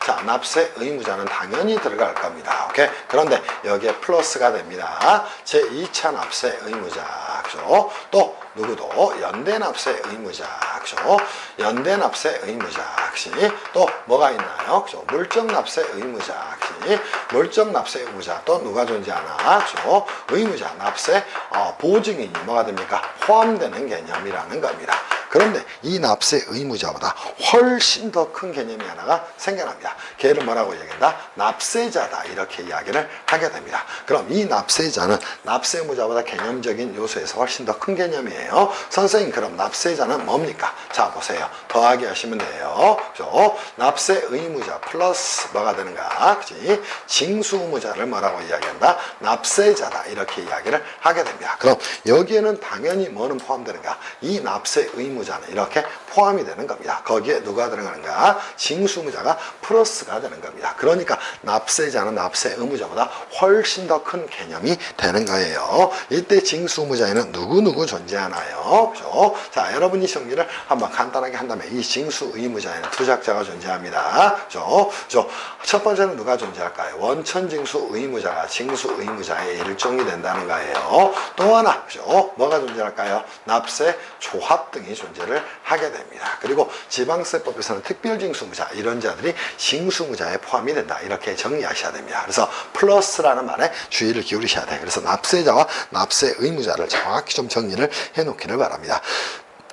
자, 납세 의무자는 당연히 들어갈 겁니다. 오케이? 그런데 여기에 플러스가 됩니다. 제2차 납세 의무자 그죠? 또 누구도 연대납세 의무자 그죠? 연대납세 의무자 혹시 또 뭐가 있나요? 그죠? 물적납세 의무자 혹시 물적납세 의무자 또 누가 존재하나? 그죠? 의무자 납세 보증인이 뭐가 됩니까? 포함되는 개념이라는 겁니다. 그런데 이 납세 의무자보다 훨씬 더 큰 개념이 하나가 생겨납니다. 걔를 뭐라고 얘기한다? 납세자다 이렇게 이야기를 하게 됩니다. 그럼 이 납세자는 납세 의무자보다 개념적인 요소에서 훨씬 더 큰 개념이에요. 선생님 그럼 납세자는 뭡니까? 자, 보세요. 더하기 하시면 돼요. 그죠? 납세 의무자 플러스 뭐가 되는가? 그지? 징수 의무자를 뭐라고 이야기한다? 납세자다 이렇게 이야기를 하게 됩니다. 그럼 여기에는 당연히 뭐는 포함되는가? 이 납세 의무자 의무자는 이렇게 포함이 되는 겁니다. 거기에 누가 들어가는가? 징수의무자가 플러스가 되는 겁니다. 그러니까 납세자는 납세 의무자보다 훨씬 더 큰 개념이 되는 거예요. 이때 징수의무자에는 누구누구 존재하나요? 그죠? 자, 여러분이 정리를 한번 간단하게 한다면 이 징수의무자에는 투작자가 존재합니다. 그죠? 첫 번째는 누가 존재할까요? 원천징수 의무자가 징수 의무자의 일종이 된다는 거예요. 또 하나, 그죠? 뭐가 존재할까요? 납세 조합 등이 존재를 하게 됩니다. 그리고 지방세법에서는 특별징수의무자 이런 자들이 징수의무자에 포함이 된다. 이렇게 정리하셔야 됩니다. 그래서 플러스라는 말에 주의를 기울이셔야 돼요. 그래서 납세자와 납세 의무자를 정확히 좀 정리를 해놓기를 바랍니다.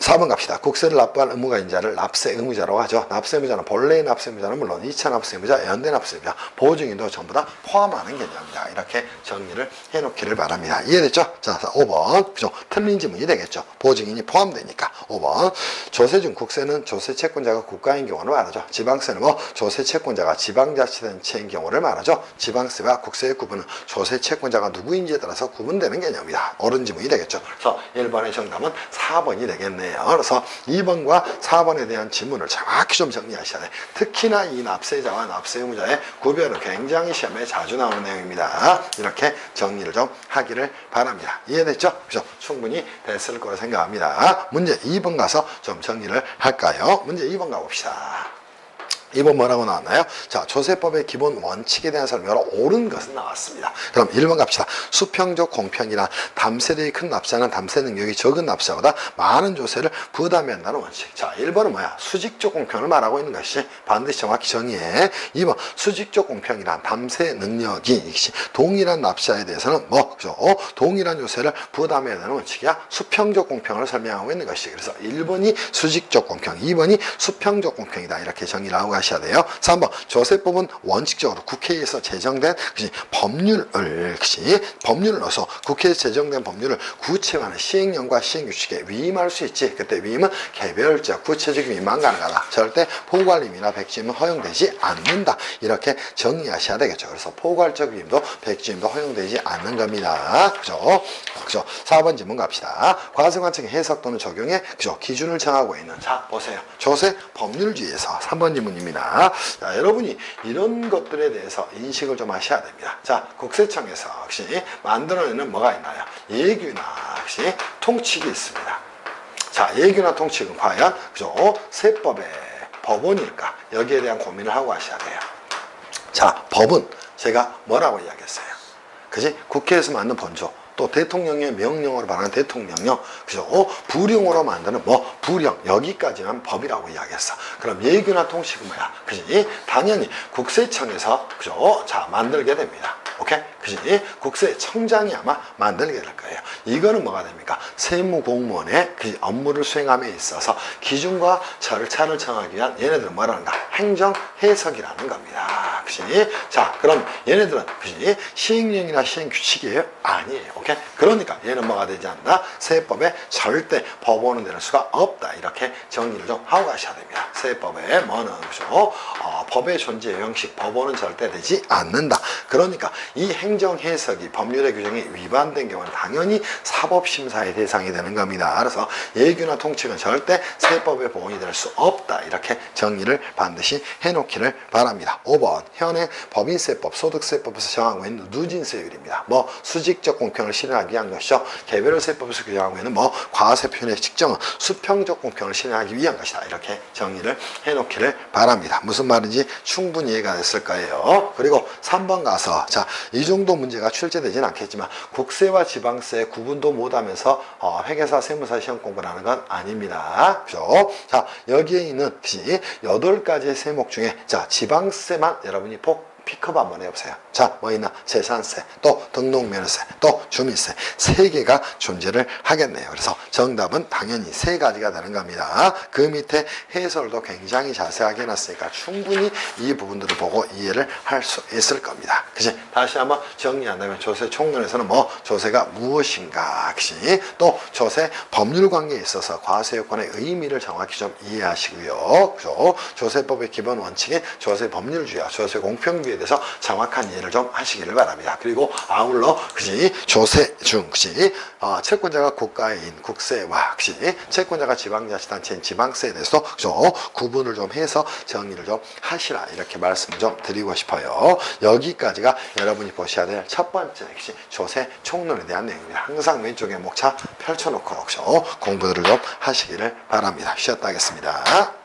4번 갑시다. 국세를 납부할 의무가 있는 자를 납세 의무자라고 하죠. 납세 의무자는 본래의 납세 의무자는 물론 2차 납세 의무자, 연대 납세 의무자, 보증인도 전부 다 포함하는 개념입니다. 이렇게 정리를 해놓기를 바랍니다. 이해됐죠? 자, 5번. 그죠? 틀린 지문이 되겠죠. 보증인이 포함되니까. 5번. 조세 중 국세는 조세 채권자가 국가인 경우를 말하죠. 지방세는 뭐 조세 채권자가 지방자치단체인 경우를 말하죠. 지방세와 국세의 구분은 조세 채권자가 누구인지에 따라서 구분되는 개념입니다. 옳은 지문이 되겠죠. 그래서 1번의 정답은 4번이 되겠네요. 그래서 2번과 4번에 대한 지문을 정확히 좀 정리하셔야 돼요. 특히나 이 납세자와 납세 의무자의 구별은 굉장히 시험에 자주 나오는 내용입니다. 이렇게 정리를 좀 하기를 바랍니다. 이해됐죠? 그죠? 충분히 됐을 거라 생각합니다. 문제 2번 가서 좀 정리를 할까요? 문제 2번 가봅시다. 2번 뭐라고 나왔나요? 자, 조세법의 기본 원칙에 대한 설명으로 옳은 것은 나왔습니다. 그럼 1번 갑시다. 수평적 공평이란 담세력이 큰 납세자는 담세 능력이 적은 납세자보다 많은 조세를 부담해야 한다는 원칙. 자, 1번은 뭐야? 수직적 공평을 말하고 있는 것이 반드시 정확히 정의해. 2번 수직적 공평이란 담세 능력이 동일한 납세자에 대해서는 뭐 그죠? 동일한 조세를 부담해야 되는 원칙이야. 수평적 공평을 설명하고 있는 것이. 그래서 1번이 수직적 공평, 2번이 수평적 공평이다. 이렇게 정의를 하고 하셔야 돼요. 3번 조세법은 원칙적으로 국회에서 제정된 법률을 넣어서 국회에서 제정된 법률을 구체화하는 시행령과 시행규칙에 위임할 수 있지. 그때 위임은 개별적 구체적 위임만 가능하다. 절대 포괄임이나 백지임은 허용되지 않는다. 이렇게 정리하셔야 되겠죠. 그래서 포괄적 위임도 백지임도 허용되지 않는 겁니다. 그죠? 4번 질문 갑시다. 과세관청의 해석 또는 적용에 그죠? 기준을 정하고 있는. 자, 보세요. 조세 법률주의에서 3번 질문입니다. 자, 여러분이 이런 것들에 대해서 인식을 좀 하셔야 됩니다. 자, 국세청에서 혹시 만들어내는 뭐가 있나요? 예규나 혹시 통칙이 있습니다. 자, 예규나 통칙은 과연 그죠? 세법의 법원일까? 여기에 대한 고민을 하고 하셔야 돼요. 자, 법은 제가 뭐라고 이야기했어요? 그지? 국회에서 만든 본조. 또 대통령의 명령으로 발하는 대통령령, 그죠? 부령으로 만드는 뭐 부령, 여기까지만 법이라고 이야기했어. 그럼 예규나 통식은 뭐야? 그지? 당연히 국세청에서 그죠? 자, 만들게 됩니다. 오케이? 그지? 국세청장이 아마 만들게 될 거예요. 이거는 뭐가 됩니까? 세무공무원의 그 업무를 수행함에 있어서 기준과 절차를 정하기 위한 얘네들은 뭐라는가? 행정해석이라는 겁니다. 그지? 자, 그럼 얘네들은 그지? 시행령이나 시행규칙이에요? 아니에요. 오케이? 그러니까 얘는 뭐가 되지 않나? 세법에 절대 법원은 될 수가 없다. 이렇게 정리를 좀 하고 가셔야 됩니다. 세법에 뭐는 그죠? 법의 존재 형식, 법원은 절대 되지 않는다. 그러니까 이 행정해석이 법률의 규정에 위반된 경우는 당연히 사법심사의 대상이 되는 겁니다. 그래서 예규나 통칙은 절대 세법의 보완이 될 수 없다. 이렇게 정리를 반드시 해놓기를 바랍니다. 5번 현행 법인세법, 소득세법에서 정하고 있는 누진세율입니다. 뭐 수직적 공평을 실현하기 위한 것이죠. 개별세법에서 규정하고 있는 뭐 과세표현의 측정은 수평적 공평을 실현하기 위한 것이다. 이렇게 정리를 해놓기를 바랍니다. 무슨 말인지 충분히 이해가 됐을 거예요. 그리고 3번 가서 자, 이 정도 문제가 출제되지는 않겠지만 국세와 지방세 구분도 못하면서 회계사 세무사 시험 공부를 하는 건 아닙니다. 그죠? 자, 여기에 있는 8가지의 세목 중에 자, 지방세만 여러분이 픽업 한번 해보세요. 자, 뭐 있나? 재산세, 또 등록면허세, 또 주민세 3개가 존재를 하겠네요. 그래서 정답은 당연히 3가지가 되는 겁니다. 그 밑에 해설도 굉장히 자세하게 해놨으니까 충분히 이 부분들을 보고 이해를 할 수 있을 겁니다. 그치? 다시 한번 정리한다면 조세 총론에서는 뭐 조세가 무엇인가, 그치? 또 조세 법률 관계에 있어서 과세요건의 의미를 정확히 좀 이해하시고요. 그죠? 조세법의 기본 원칙인 조세 법률주의와 조세 공평주의 여기에 대해서 정확한 이해를 좀 하시기를 바랍니다. 그리고 아울러 그지 조세중 그지 채권자가 국가인 국세와 그지 채권자가 지방자치단체인 지방세에 대해서 그죠 구분을 좀 해서 정리를 좀 하시라 이렇게 말씀을 좀 드리고 싶어요. 여기까지가 여러분이 보셔야 될 첫 번째 그지 조세 총론에 대한 내용입니다. 항상 왼쪽에 목차 펼쳐놓고 그죠 공부들을 좀 하시기를 바랍니다. 쉬었다 하겠습니다.